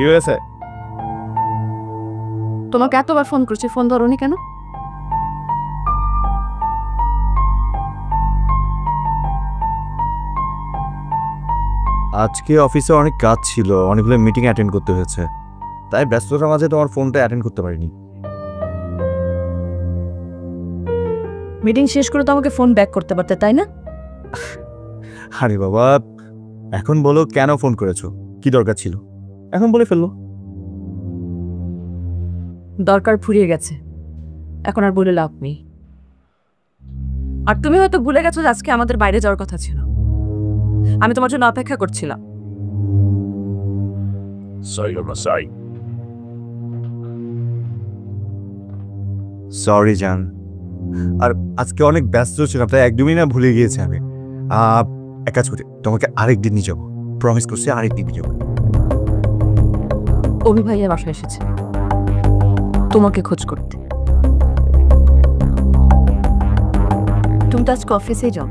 ইউএসএ তোমাকে এতবার ফোন করছি, ফোন ধরোনি কেন? আজকে অফিসে অনেক কাজ ছিল, অনেকগুলো মিটিং অ্যাটেন্ড করতে হয়েছে, তাই ব্যস্ততার মাঝে তোমার ফোনটা অ্যাটেন্ড করতে পারিনি। মিটিং শেষ করে তো আমাকে ফোন ব্যাক করতে পারতে, তাই না? আরে বাবা, এখন বলো কেন ফোন করেছো, কি দরকার ছিল, এখন বলে ফেললো। দরকার ফুরিয়ে গেছে, এখন আর বলে লাভ নেই। আর তুমি হয়তো ভুলে গেছো যে আজকে আমাদের বাইরে যাওয়ার কথা ছিল। আমি তোমার জন্য অপেক্ষা করছিলাম। সরি জান, আর আজকে অনেক ব্যস্ত ছিলাম, তাই একদমই না ভুলে গিয়েছি আমি। এক কাজ করি, তোমাকে আরেকদিন নিয়ে যাবো, প্রমিস করছি আরেকদিন নিয়ে যাবো। অভি ভাইয়া বাসায় এসেছে তোমাকে খোঁজ করতে। তুমি তো আজকে অফিসেই যাও।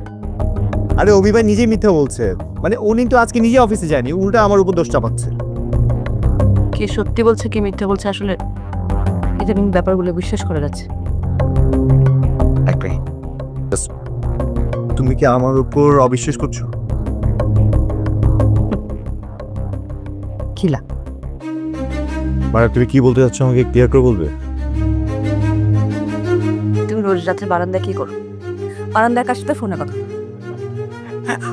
আরে অভি ভাই নিজেই মিথ্যা বলছে, মানে উনি তো আজকে নিজে অফিসে যায়নি, উল্টা আমার উপর দোষ চাপাচ্ছে। কি সত্যি বলছে কি মিথ্যা বলছে, আসলে এটা ব্যাপারগুলো বিশ্বাস করা যাচ্ছে। তুমি কি আমার উপর অবিশ্বাস করছো? খিলা, মানে তুমি কি বলতে চাচ্ছ আমাকে ক্লিয়ার করে বলবে? তুমি রোজ রাতে বারান্দায় কি করো? বারান্দায় কার সাথে ফোনে কথা?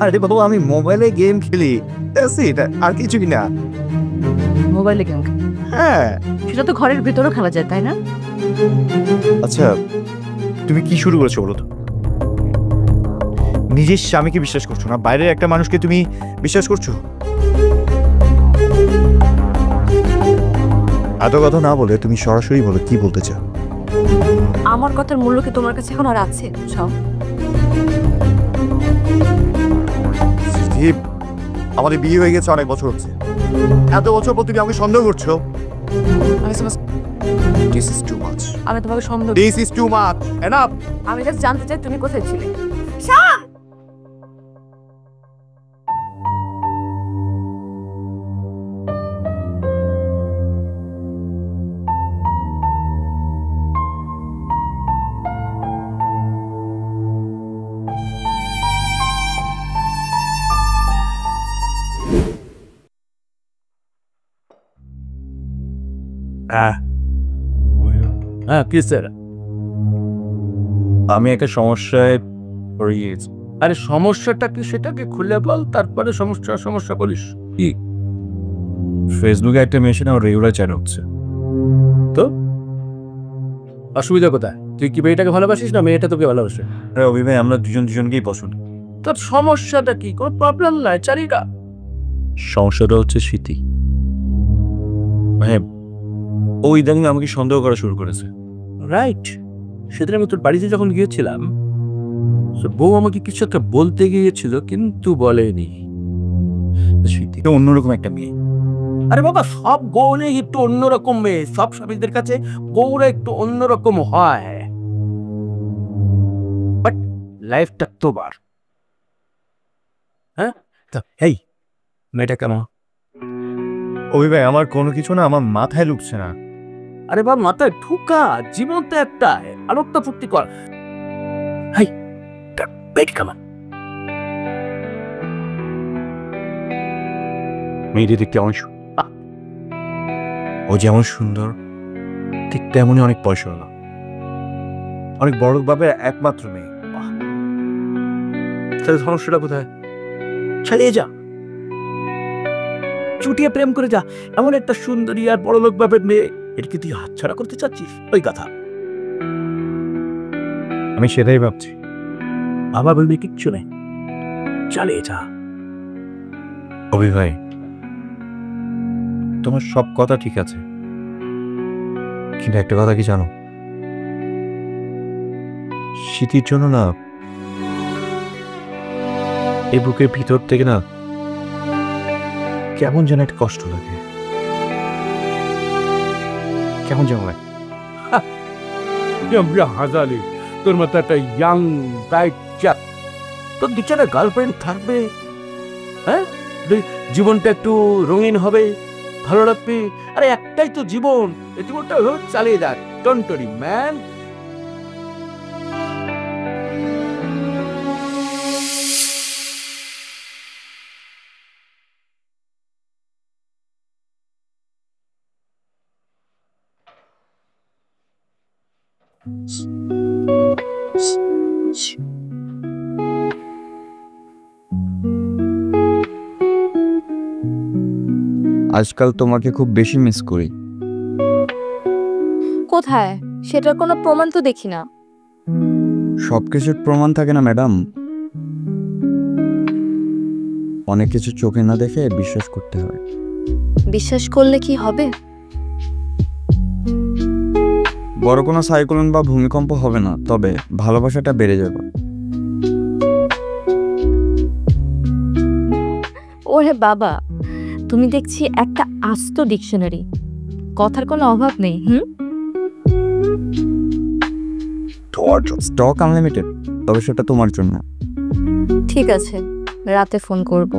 আরে বাবু, আমি মোবাইলে গেম খেলি, আর কিছু কি না। মোবাইলে গেম? হ্যাঁ, সেটা তো ঘরের ভিতরেও খেলা যায়, তাই না? আচ্ছা, তুমি কি শুরু করেছো বলো তো? নিজের স্বামীকে বিশ্বাস করছো না, বাইরের একটা মানুষকে তুমি বিশ্বাস করছো। এত কথা না বলে তুমি সরাসরি বলো কি বলতে চাও। আমার কথার মূল্য কি তোমার কাছে এখন আর আছে? সব আমাদের বিয়ে হয়ে গেছে অনেক বছর হচ্ছে, এত বছর পর তুমি আমাকে সন্দেহ করছো। This is too much. Much, আমি তোমাকে সন্দেহ this is too much, enough. আমি জাস্ট জানতে চাই তুমি কোথায় ছিলে। হ্যাঁ কি স্যার? আমি একটা সমস্যায় পড়ে গিয়েছি। আরে সমস্যাটা কি সেটাকে খুলে বল, তারপরে সমস্যা বলিস। কি ফেসবুকে একটা মেয়ে আমার রেগুলার চ্যাট হচ্ছে। তো অসুবিধা কোথায়? তুই কি মেয়েটাকে ভালোবাসিস না মেয়েটা তোকে ভালোবাসে? আরে অভি ভাই, আমরা দুজনকেই পছন্দ। তোর সমস্যাটা কি? কোনো প্রবলেম নাই, চারিকা। সমস্যাটা হচ্ছে স্মৃতি। হ্যাঁ, ও ইদানিং আমাকে সন্দেহ করা শুরু করেছে। রাইট, সেদিন আমি তোর বাড়িতে যখন গিয়েছিলাম, বউ আমাকে কিছু একটা বলতে গিয়েছিল কিন্তু বলেনি। স্মৃতি তো অন্যরকম একটা মেয়ে। আরে বাবা, সব বউরে একটু অন্যরকম মেয়ে, সব স্বামীদের কাছে বউরা একটু অন্যরকম হয়, বাট লাইফটা তোবার। হ্যাঁ, এই মেয়েটা কেমন? অভি ভাই, আমার কোনো কিছু না আমার মাথায় লুকছে না। আরে বাবা, মাথায় ঢুকা, জীবন তো একটাই, আলোকটা ফুর্তি কর। হাই মেয়েটা কেমন? মেয়েটি দেখতে অনেক ও যেমন সুন্দর, ঠিক তেমনই অনেক পয়সা হলো, অনেক বড় বাপের একমাত্র মেয়ে। তাহলে সমস্যাটা কোথায়? চালিয়ে যা, চুটিয়ে প্রেম করে যা। এমন একটা সুন্দরী আর বড় লোক বাপের মেয়ে, এটা কি তুই হাতছাড়া করতে চাচ্ছিস? ওই কথা আমি সেটাই ভাবছি। বাবা বলবি কিচ্ছু নেই, চালিয়ে যা। অভি ভাই, তোমার সব কথা ঠিক আছে, কিন্তু একটা কথা কি জানো? স্মৃতির জন্য না এই বুকের ভিতর থেকে না কেমন যেন একটা কষ্ট লাগে, কেমন যেন লাগে। হাজালি, তোর মতো একটা ইয়াং ব্রাইট চাপ, তোর দু চারটা গার্লফ্রেন্ড থাকবে, হ্যাঁ, জীবনটা একটু রঙিন হবে, ভালো লাগবে। আরে একটাই তো জীবন, এই জীবনটা চালিয়ে যাক। Don't worry man. আজকাল তোমাকে খুব বেশি মিস করি। কোথায়? সেটার কোনো প্রমাণ তো দেখি না। সবকিছুর প্রমাণ থাকে না ম্যাডাম, অনেক কিছু চোখে না দেখে বিশ্বাস করতে হয়। বিশ্বাস করলে কি হবে? বড় কোনো সাইক্লোন বা ভূমিকম্প হবে না, তবে ভালোবাসাটা বেড়ে যাবে। ওরে বাবা, তুমি দেখছি একটা আস্ত ডিকশনারি, কথার কোনো অভাব নেই। স্টক আনলিমিটেড, তবে সেটা তোমার জন্য। ঠিক আছে, রাতে ফোন করব।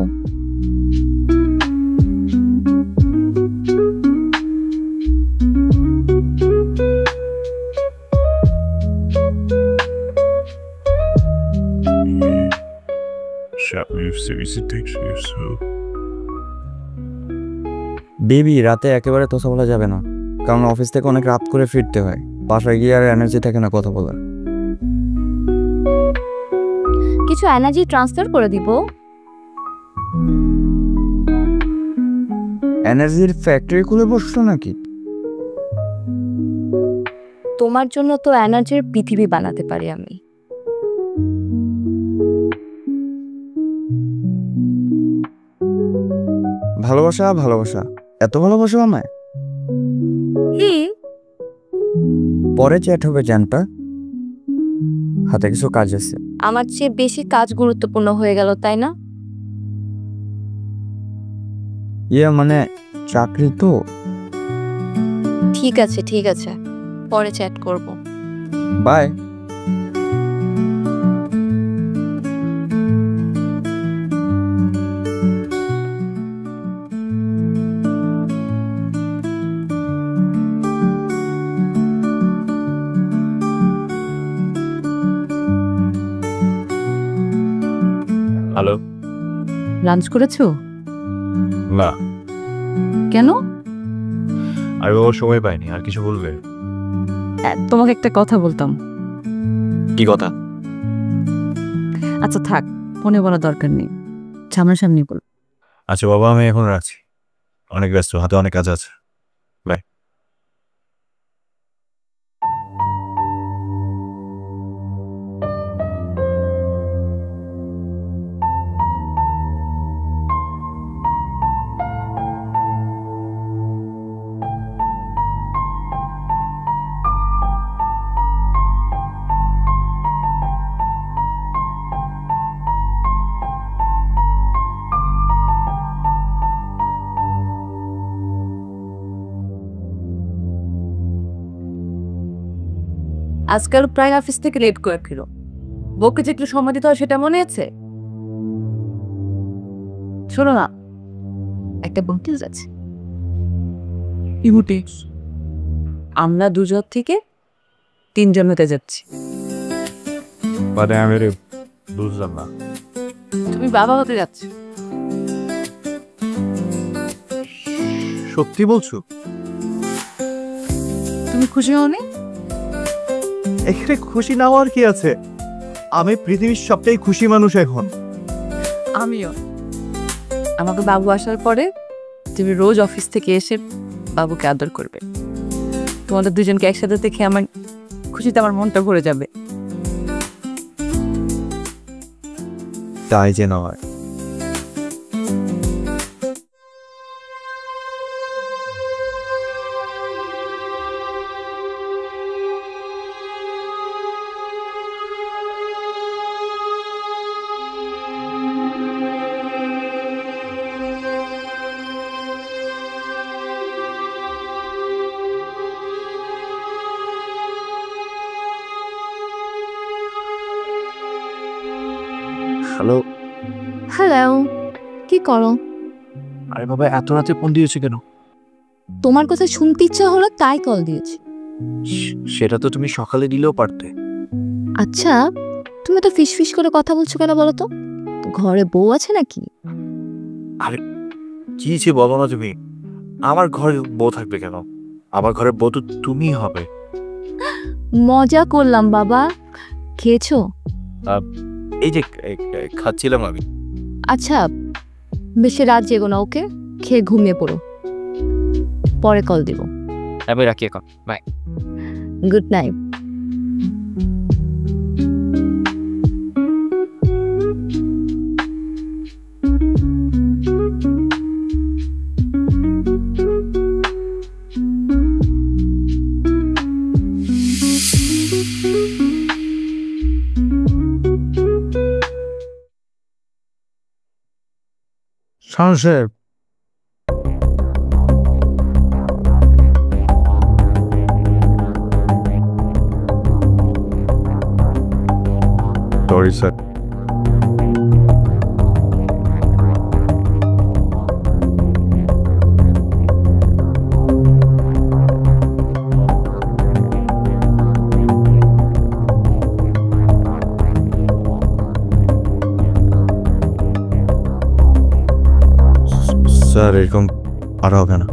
বেবি, রাতে একেবারে কথা বলা যাবে না, কারণ অফিস থেকে অনেক রাত করে ফিরতে হয়, বাসায় গিয়ে আর এনার্জি থাকে না কথা বলার। কিছু এনার্জি ট্রান্সফার করে দিব। এনার্জির ফ্যাক্টরি খুলে বসছো নাকি? তোমার জন্য তো এনার্জির পৃথিবী বানাতে পারি আমি। ভালোবাসা ভালোবাসা, এত ভালোবাসো আমায়? পরে চ্যাট হবে জানটা, হাতে কিছু কাজ আছে। আমার চেয়ে বেশি কাজ গুরুত্বপূর্ণ হয়ে গেল, তাই না? মানে চাকরি তো। ঠিক আছে, ঠিক আছে, পরে চ্যাট করব। বাই। হ্যালো। লাঞ্চ করেছো? না, কেন? আমি ওর সময় পাইনি। আর কিছু বলবে? তোমাকে একটা কথা বলতাম। কি কথা? আচ্ছা থাক, ফোনে বলার দরকার নেই, সামনাসামনি বল। আচ্ছা বাবা, আমি এখন রাখছি, অনেক ব্যস্ত, হাতে অনেক কাজ আছে। বাই। আজকাল প্রায় অফিস থেকে লেট করে ফিরো, বউকে যে একটু সময় দিতে হয় সেটা মনে আছে? শোনো না, একটা বুটিস আছে। কি বুটিস? আমরা দুজন থেকে 3 জন হতে যাচ্ছি। মানে আমি বুঝলাম না। তুমি বাবা হতে যাচ্ছ। সত্যি বলছো? তুমি খুশি হওনি? এখানে খুশি না হওয়ার কি আছে? আমি পৃথিবীর সবচেয়ে খুশি মানুষ এখন। আমিও। আমাকে বাবু আসার পরে তুমি রোজ অফিস থেকে এসে বাবুকে আদর করবে। তোমাদের দুজনকে একসাথে দেখে আমার খুশিতে আমার মনটা ভরে যাবে। তাই যে নয়। হ্যালো। হ্যালো, কি করো? আরে বাবা, এত রাতে ফোন দিয়েছে কেন? তোমার কথা শুনতে ইচ্ছা হলো তাই কল দিয়েছি। সেটা তো তুমি সকালে দিলেও পারতে। আচ্ছা, তুমি তো ফিস ফিস করে কথা বলছো কেন বলো তো? ঘরে বউ আছে নাকি? কি যে বলো না তুমি, আমার ঘরে বউ থাকবে কেন? আমার ঘরে বউ তো তুমিই হবে। মজা করলাম বাবা। খেয়েছো? এই যে খাচ্ছিলাম আমি। আচ্ছা, বেশি রাত জেগো না, ওকে? খেয়ে ঘুমিয়ে পড়ো, পরে কল দিব। আমি রাখি এখন, বাই। Good night. সাহেব, সরি স্যার। স্যার এরকম আর হবে না।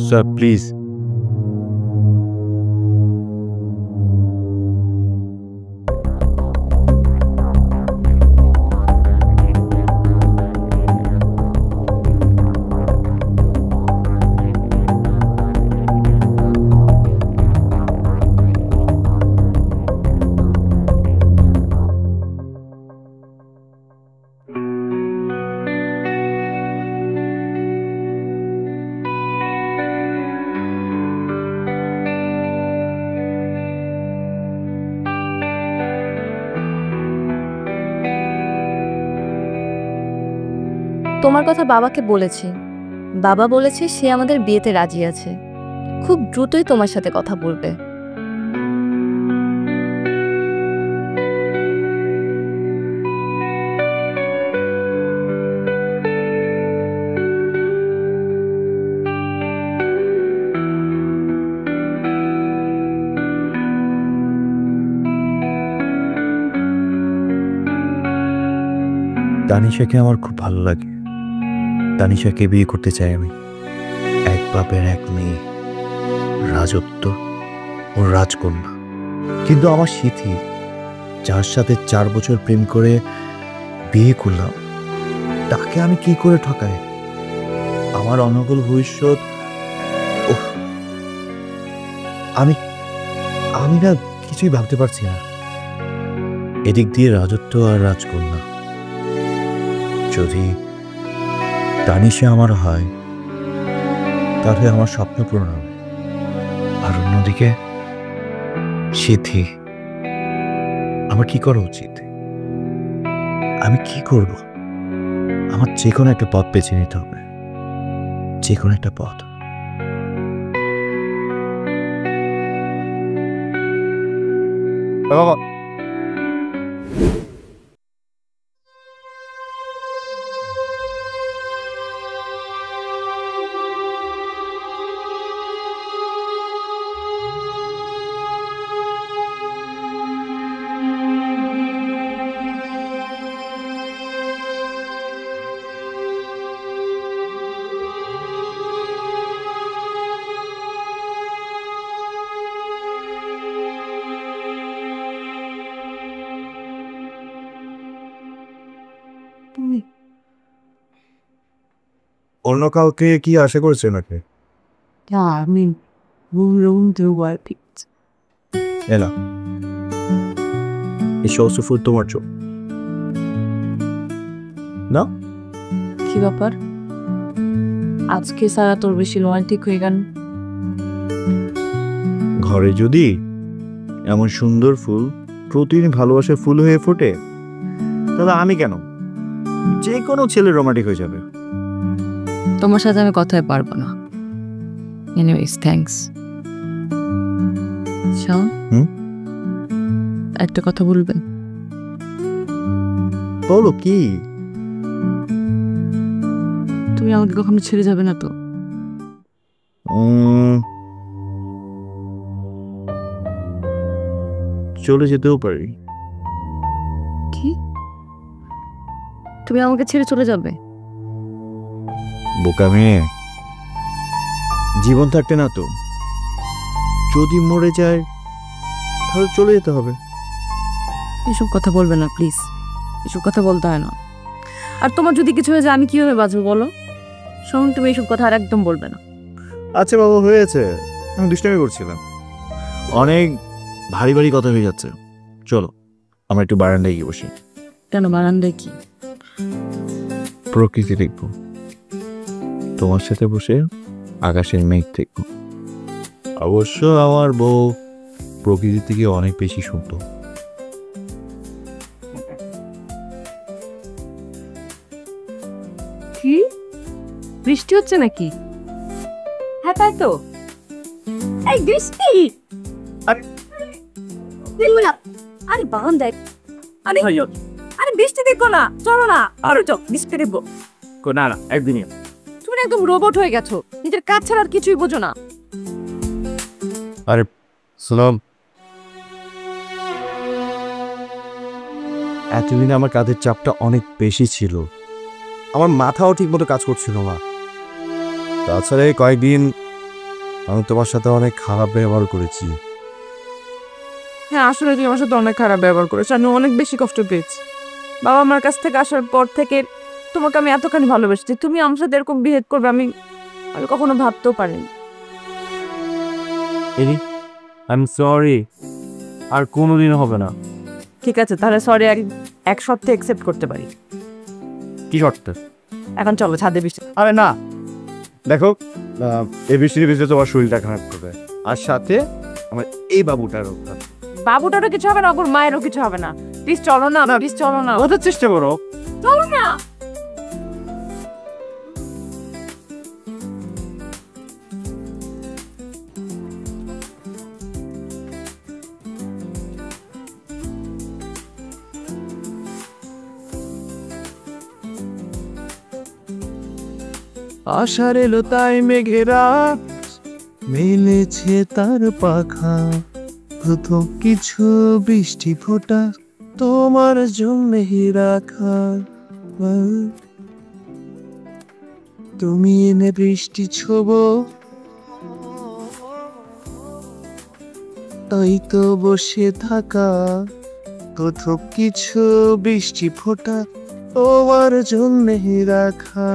Sir please. তোমার কথা বাবাকে বলেছি, বাবা বলেছে সে আমাদের বিয়েতে রাজি আছে, খুব দ্রুতই তোমার সাথে কথা বলবে। তানিশাকে আমার খুব ভালো লাগে, তানিশাকে বিয়ে করতে চাই আমি। এক বাপের এক মেয়ে, রাজত্ব ও রাজকন্যা। কিন্তু আমার সিথি, যার সাথে 4 বছর প্রেম করে বিয়ে করলাম, তাকে আমি কি করে ঠকাই? আমার অনগল ভবিষ্যৎ, আমি আমি না কিছুই ভাবতে পারছি না। এদিক দিয়ে রাজত্ব আর রাজকন্যা, যদি তানিশা আমার হয় তাহলে আমার স্বপ্ন পূরণ হবে। আর অন্যদিকে সিথি, আমার কি করা উচিত? আমি কি করব? আমার যে কোনো একটা পথ বেছে নিতে হবে, যে কোনো একটা পথ। বাবা, অন্য কাউকে কি আশা করছে নাকি? আমি এলা, it's also food তোমার চোখ না? কি ব্যাপার? আজকে সারা তোর বেশি রোমান্টিক হয়ে গেল। ঘরে যদি এমন সুন্দর ফুল প্রতিদিন ভালোবাসার ফুল হয়ে ফোটে, তাহলে আমি কেন? যে কোনো ছেলে রোমান্টিক হয়ে যাবে। তোমার সাথে আমি কথায় পারবো না। Anyways thanks. শাওন, একটা কথা বলবেন? বলো কি? তুমি আমাকে কখনো ছেড়ে যাবে না তো? চলে যেতেও পারি। কি? তুমি আমাকে ছেড়ে চলে যাবে? বোকা মেয়ে, জীবন থাকতে না তো, যদি মরে যায় তাহলে চলে যেতে হবে। এসব কথা বলবে না প্লিজ, এসব কথা বলতে হয় না। আর তোমার যদি কিছু হয়ে যায় আমি কিভাবে বাঁচবো বলো? শোন, তুমি এইসব কথা আর একদম বলবে না। আচ্ছা বাবা, হয়েছে, আমি দুষ্টামি করছিলাম। অনেক ভারী ভারী কথা হয়ে যাচ্ছে, চলো আমরা একটু বারান্দায় গিয়ে বসি। কেন বারান্দায়? কি প্রকৃতি দেখবো, তোমার সাথে বসে আকাশের মেঘ দেখবো। অবশ্য আমার বউ প্রকৃতি থেকে অনেক বেশি সুন্দর। কি বৃষ্টি হচ্ছে নাকি? হ্যাঁ তাই তো। এই বৃষ্টি! আরে আরে বাহন দেখ। আরে আরে বৃষ্টি দেখো না, চলো না। আরে চল বৃষ্টি দেখবো। না না, একদিনই। তুমি একদম রোবট হয়ে গেছো, নিজের কাজ ছাড়া আর কিছুই বোঝো না। আরে সালাম, এতদিন আমার কাঁধের চাপটা অনেক বেশি ছিল, আমার মাথাও ঠিক মতো কাজ করছিল না। তাছাড়া এই কয়েকদিন আমি তোমার সাথে অনেক খারাপ ব্যবহার করেছি। হ্যাঁ আসলে তুমি আমার সাথে অনেক খারাপ ব্যবহার করেছো, আমি অনেক বেশি কষ্ট পেয়েছি। বাবা আমার কাছ থেকে আসার পর থেকে তোমাকে আমি এতখানি ভালোবেসেছি, তুমি আমার সাথে এরকম বিহেভ করবে আমি কখনো ভাবতেও পারিনি। আই এম সরি, আর কোনোদিনও হবে না। ঠিক আছে, তাহলে সরি এক শর্তে অ্যাকসেপ্ট করতে পারি। কি শর্ত? এখন চলো ছাদে বৃষ্টি। আরে না, দেখো এই বৃষ্টির ভিতরে তোমার শরীরটা খারাপ করবে, আর সাথে আমার এই বাবুটারও। বাবুটারও কিছু হবে না, ওর মায়েরও কিছু হবে না। প্লিজ চলো না, প্লিজ চলো না, বোঝার চেষ্টা করো। চলো না। আশার এলো তাই মেঘেরা মেলেছে তার পাখা, প্রথম কিছু বৃষ্টি ফোঁটা তোমার জন্য রাখা। তুমি এনে বৃষ্টি ছোবো, তাই তো বসে থাকা, প্রথম কিছু বৃষ্টি ফোঁটা তোমার জন্য রাখা।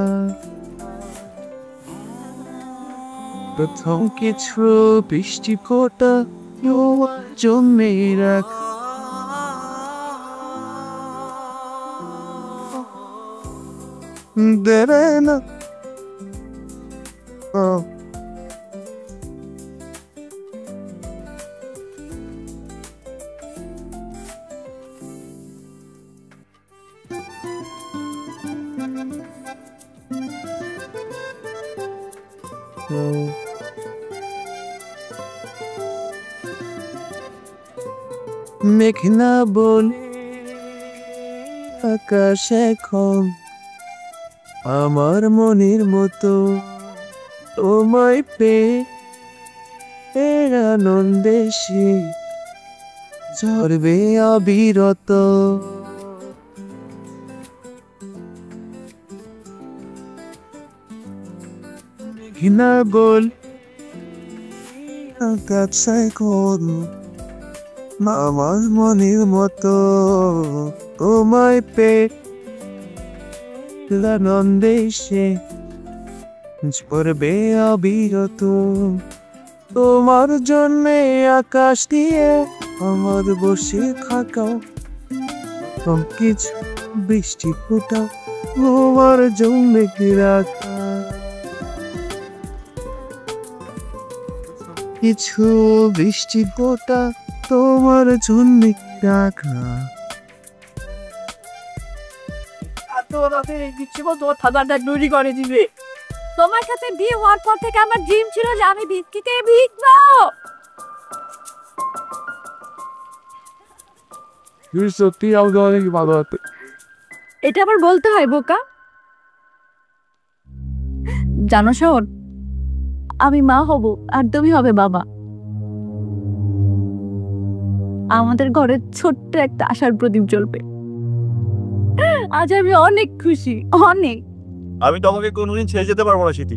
প্রথম কিছু বৃষ্টি ফোঁটা তোমার জন্য রাখা। দেবে না মেঘনা বলে আকাশ এখন আমার মনের মতো, তোমায় পেয়ে আনন্দে সে ঝরবে অবিরত। মেঘনা বলে আকাশ এখন আমার মনের মতো, তোমায় পেয়ে আনন্দে সে ঝরবে অবিরত। তোমার জন্যে আকাশ দিয়ে আমার বসে থাকা, সব কিছু বৃষ্টি ফোঁটা তোমার জন্য রাখা। কিছু বৃষ্টি ফোঁটা তোমার জন্য রাখা। তোমার সাথে বিয়ে হওয়ার পর থেকে আমার ড্রিম ছিল যে আমি বিস্কিটে ভিজবো। তুই সত্যি আমাকে অনেক ভালো হতো। এটা আবার বলতে হয় বোকা? জানো শোন, আমি মা হব আর তুমি হবে বাবা। আমাদের ঘরে ছোট্ট একটা আশার প্রদীপ জ্বলবে। আজ আমি অনেক খুশি, অনেক। আমি তোমাকে কোনোদিন ছেড়ে যেতে পারবো না স্মৃতি,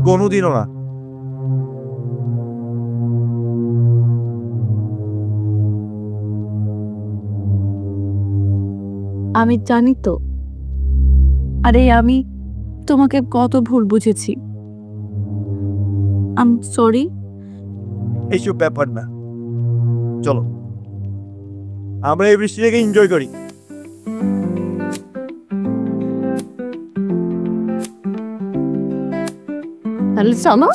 কোনোদিনও না। আমি জানি তো, আরে আমি তোমাকে কত ভুল বুঝেছি। I am sorry. এইসব ব্যাপার না, চলো আমরা এই বৃষ্টিটাকে এনজয় করি। তাহলে চলো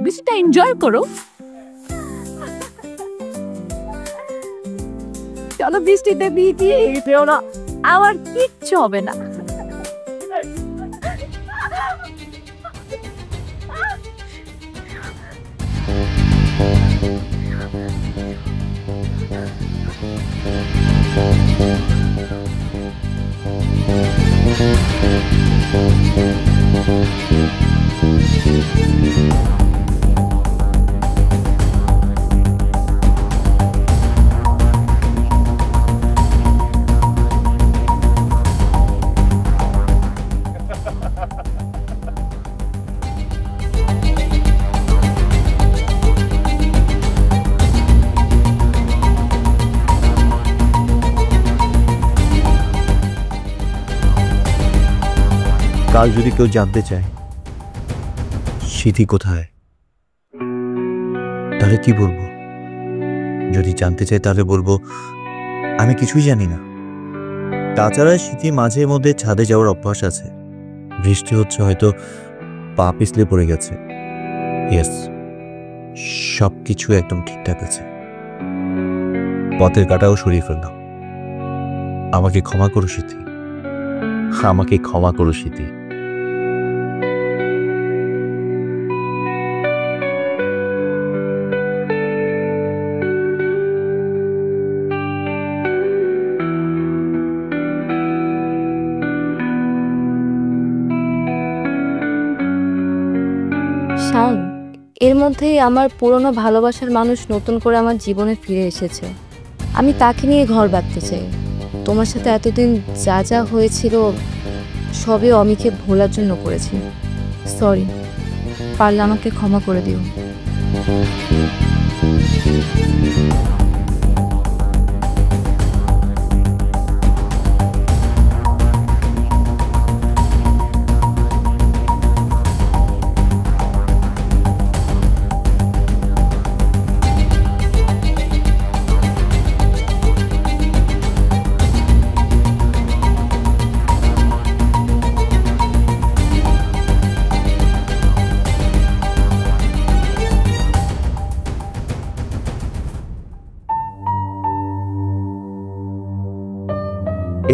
বৃষ্টিটা এনজয় করো। চলো বৃষ্টিতে ভিজিয়ে যেও না, আমার কিচ্ছু হবে না। কাল যদি কেউ জানতে চায় স্মৃতি কোথায়, তাহলে কি বলবো? যদি জানতে চায় তাহলে বলবো আমি কিছুই জানি না। তাছাড়া স্মৃতি মাঝে মধ্যে ছাদে যাওয়ার অভ্যাস আছে। বৃষ্টি হচ্ছে, হয়তো পা পিছলে পড়ে গেছে। ইয়েস, সব কিছু একদম ঠিকঠাক আছে। পথের কাঁটাও সরিয়ে ফেললাম। আমাকে ক্ষমা করো স্মৃতি, আমাকে ক্ষমা করো স্মৃতি। মধ্যেই আমার পুরনো ভালোবাসার মানুষ নতুন করে আমার জীবনে ফিরে এসেছে। আমি তাকে নিয়ে ঘর বাঁধতে চাই। তোমার সাথে এতদিন যা যা হয়েছিল সবই অমিকে ভোলার জন্য করেছি। সরি, পারলে আমাকে ক্ষমা করে দিও।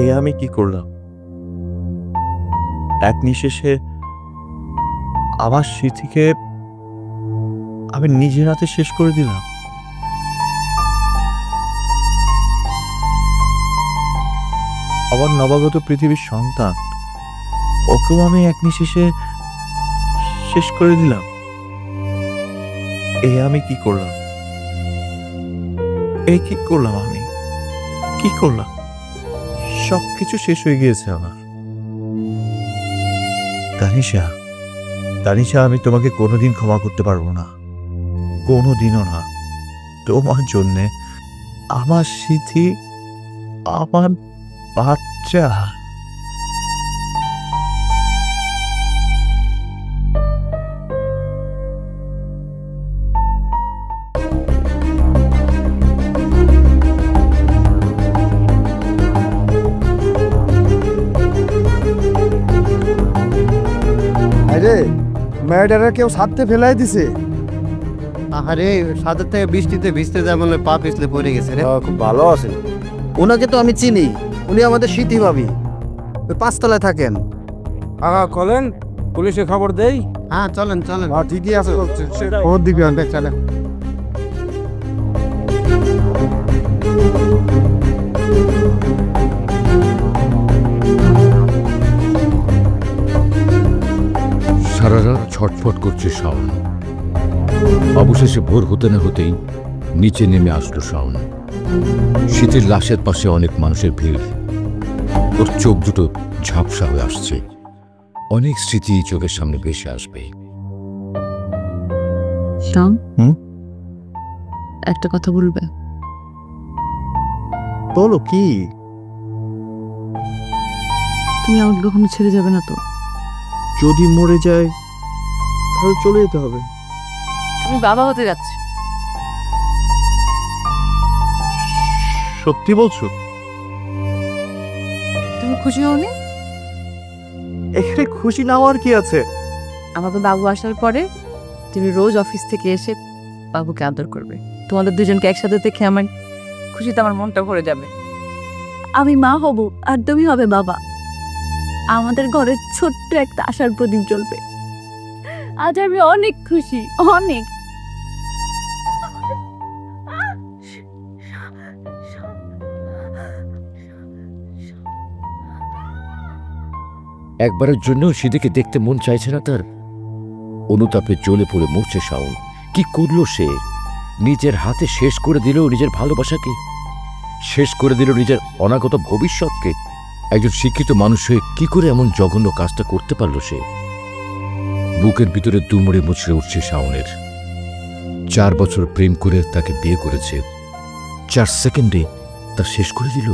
এ আমি কি করলাম? এক নিঃশেষে আমার স্মৃতিকে আমি নিজের হাতে শেষ করে দিলাম। আমার নবাগত পৃথিবীর সন্তান, ওকেও আমি এক নিঃশেষে শেষ করে দিলাম। এ আমি কি করলাম? এই কি করলাম? আমি কি করলাম? সবকিছু শেষ হয়ে গিয়েছে আমার। তানিশা, তানিশা, আমি তোমাকে কোনোদিন ক্ষমা করতে পারবো না, কোনোদিনও না। তোমার জন্যে আমার স্মৃতি, আমার বাচ্চা। আরে মেয়েটারা কেউ সাথে ফেলাই দিছে। আরে সাথে থেকে বৃষ্টিতে ভিজতে যায় বলে পা পিছলে পড়ে গেছে রে। খুব ভালো আছে। ওনাকে তো আমি চিনি, উনি আমাদের স্মৃতি ভাবি, ওই 5 তলায় থাকেন। কলেন পুলিশে খবর দেই। হ্যাঁ চলেন চলেন। ঠিকই আছে, খবর দিবি অনেক। চলেন। সারা রাত ছটফট করছে শাওন। অবশেষে ভোর হতে না হতেই নিচে নেমে আসলো শাওন। শীতের লাশের পাশে অনেক মানুষের ভিড়। ওর চোখ দুটো ঝাপসা হয়ে আসছে। অনেক স্মৃতি চোখের সামনে ভেসে আসবে। শাওন, একটা কথা বলবে? বলো কি? তুমি আমাকে কখনো ছেড়ে যাবে না তো? যদি মরে যায় তাহলে চলে যেতে হবে। তুমি বাবা হতে যাচ্ছ। সত্যি বলছো? তুমি খুশি হওনি? এখানে খুশি না হওয়ার কি আছে? আমাদের বাবু আসার পরে তুমি রোজ অফিস থেকে এসে বাবুকে আদর করবে। তোমাদের দুজনকে একসাথে দেখে আমার খুশিতে আমার মনটা ভরে যাবে। আমি মা হব আর তুমি হবে বাবা। আমাদের ঘরে ছোট্ট একটা আশার প্রদীপ জ্বলবে। আজ আমি অনেক খুশি, অনেক। একবারের জন্য সেদিকে দেখতে মন চাইছে না তার। অনুতাপে জ্বলে পড়ে মরছে শাওন। কি করলো সে? নিজের হাতে শেষ করে দিল নিজের ভালোবাসাকে, শেষ করে দিল নিজের অনাগত ভবিষ্যৎকে। একজন শিক্ষিত মানুষ হয়ে কি করে এমন জঘন্য কাজটা করতে পারল সে? বুকের ভিতরে দুমড়ে মুচড়ে উঠছে শাওনের। 4 বছর প্রেম করে তাকে বিয়ে করেছে, 4 সেকেন্ডে তা শেষ করে দিল।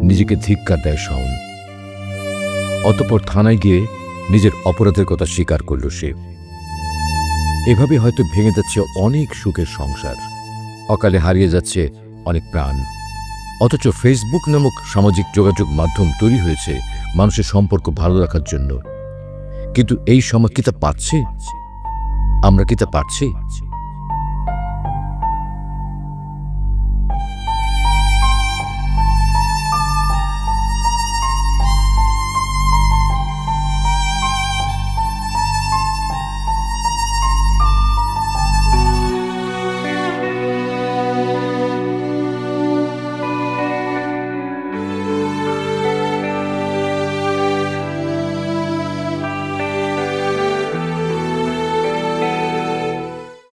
নিজেকে ধিক্কার দেয় শাওন। অতঃপর থানায় গিয়ে নিজের অপরাধের কথা স্বীকার করল সে। এভাবে হয়তো ভেঙে যাচ্ছে অনেক সুখের সংসার, অকালে হারিয়ে যাচ্ছে অনেক প্রাণ। অথচ ফেসবুক নামক সামাজিক যোগাযোগ মাধ্যম তৈরি হয়েছে মানুষের সম্পর্ক ভালো রাখার জন্য। কিন্তু এই সময় কি তা পাচ্ছে? আমরা কি তা পারছি?